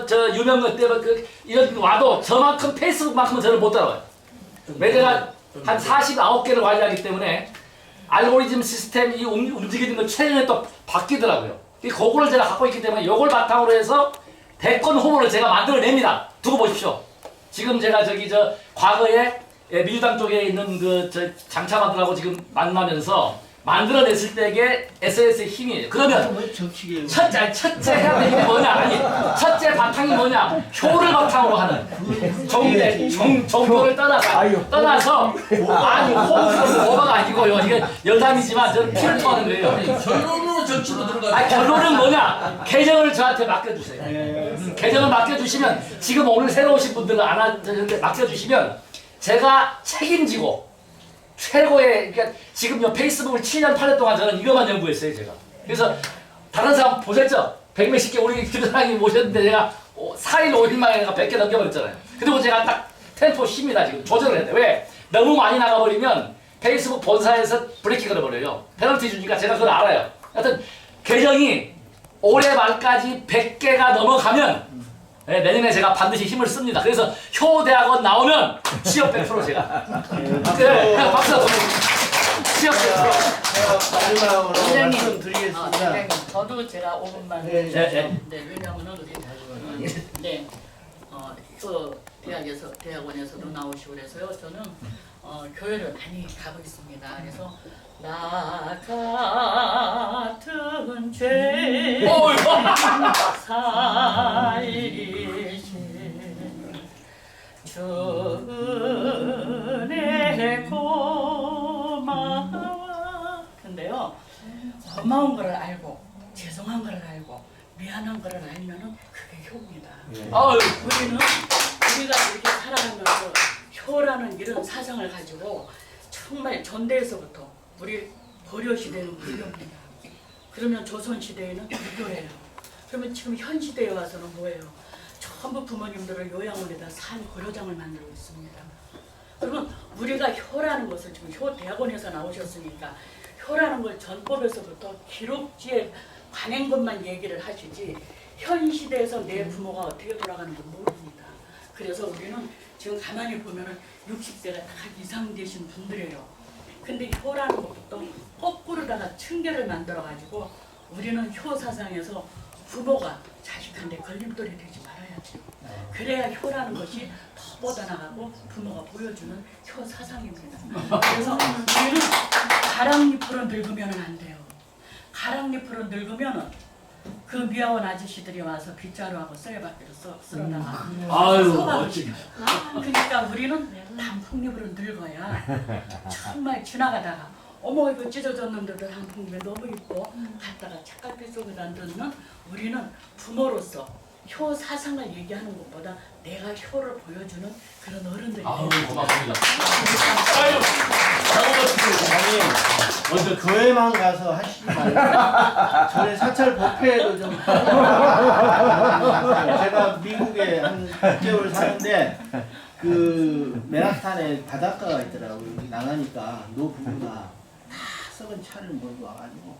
저 유명한 때문에 이런 와도 저만큼 페이스북만큼은 저를 못 따라와요. 왜 제가 한 49개를 관리하기 때문에 알고리즘 시스템이 움직이는 거 최근에 또 바뀌더라고요. 그거를 제가 갖고 있기 때문에 이걸 바탕으로 해서 대권 후보를 제가 만들어냅니다. 두고 보십시오. 지금 제가 과거에 민주당 쪽에 있는 장차관들하고 지금 만나면서 만들어냈을 때의 SNS의 힘이에요. 그러면 첫째 해야 될 힘이 뭐냐? 아니, 첫째 바탕이 뭐냐? 효를 바탕으로 하는 종교를 떠나서 아니 호흡으로 뭐가 아니고요. 이게 여담이지만 저는 피를 토하는 거예요. 결론으로 정치로 들어가. 아니, 결론은 뭐냐? 계정을 저한테 맡겨주세요. 계정을 맡겨주시면 지금 오늘 새로 오신 분들은 안 하는데 맡겨주시면 제가 책임지고 최고의, 그러니까 지금 페이스북을 7년 8년 동안 저는 이것만 연구했어요, 제가. 그래서 다른 사람 보셨죠? 100몇십 개 우리 교장님 모셨는데 제가 4일 5일 만에 내가 100개 넘겨버렸잖아요. 그리고 제가 딱 템포 쉽니다, 지금. 조절을 해야 돼. 왜? 너무 많이 나가버리면 페이스북 본사에서 브레이크 걸어버려요. 페널티 주니까 제가 그걸 알아요. 하여튼 계정이 올해 말까지 100개가 넘어가면 내년에 제가 반드시 힘을 씁니다. 그래서 효대학원 나오면 취업 100% 제가. 네, 박수 한번 취업 100%. 마지막으로 원장님, 말씀드리겠습니다. 원장님, 저도 제가 5분만 해주셨는데 왜냐하면은 대학원에서도 나오시고 그래서요. 저는 교회를 많이 가고 있습니다. 그래서 나 같은 죄 살리신 주 은혜 고마워. 근데요, 고마운 거를 알고 죄송한 거를 알고 미안한 거를 알면은 그게 효입니다. 우리는 우리가 이렇게 살아가면서 효라는 이런 사상을 가지고 정말 전대에서부터 우리 고려시대는 불교입니다. 그러면 조선시대에는 불교예요. 그러면 지금 현 시대에 와서는 뭐예요? 전부 부모님들을 요양원에다 산 고려장을 만들고 있습니다. 그러면 우리가 효라는 것을 지금 효대학원에서 나오셨으니까 효라는 걸 전법에서부터 기록지에 관한 것만 얘기를 하시지 현 시대에서 내 부모가 어떻게 돌아가는 걸 모릅니다. 그래서 우리는 지금 가만히 보면은 60세가 다 이상 되신 분들이에요. 근데 효라는 것부터 거꾸로다가 층계를 만들어가지고 우리는 효 사상에서 부모가 자식한테 걸림돌이 되지 말아야죠. 그래야 효라는 것이 더 뻗어나가고 부모가 보여주는 효 사상입니다. 그래서 우리는 가랑잎으로 늙으면 안 돼요. 가랑잎으로 늙으면 그 미아원 아저씨들이 와서 빗자루하고 썰받기로 썰어다가 소박을 시켜요. 그러니까 우리는 단풍잎으로 늙어야 정말 지나가다가 어머 이거 찢어졌는데도 단풍잎이 너무 이뻐 갔다가 책갈피 속에다 넣는 우리는 부모로서 효 사상을 얘기하는 것보다 내가 효를 보여주는 그런 어른들이 고맙습니다. 먼저 교회만 가서 하시지 말고 전에 사찰 법회에도 좀 제가 미국에 한 6개월 사는데 그 맨하탄에 바닷가가 있더라고요. 여기 나가니까 노부부가 다 썩은 차를 몰고 와가지고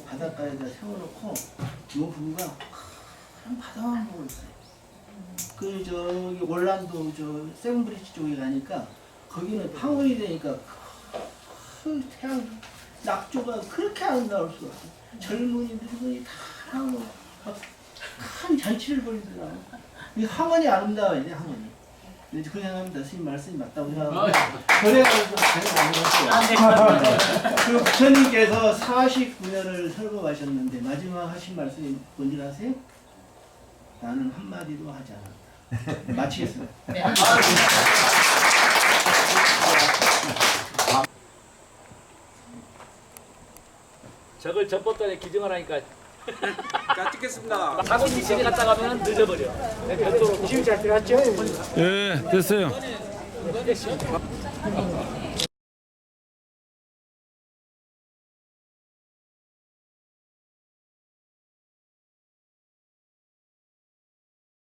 바닷가에다 세워놓고 노부부가 한 바다만 보고 있어요. 그 저기 올란도 세븐브리지 쪽에 가니까 거기는 황혼이 되니까 그 태양 낙조가 그렇게 아름다울 수가 없어요. 젊은이 늙은이 다 하고 큰 잔치를 벌이더라고. 이 항원이 아름다워야지 항원이. 이제 그 생각합니다. 스님 말씀이 맞다고 생각합니다. 그래가지고 제가 많이 했어요. 그 부처님께서 49년을 설법하셨는데 마지막 하신 말씀이 뭔지 아세요? 나는 한마디도 하지 않았다. 마치겠습니다. 네. 저걸 전법단에 기증을 하니까 자, 찍겠습니다. 사고 지침이 갔다 가면 늦어버려. 별도로 지금 잘 들어갔죠? 예, 됐어요.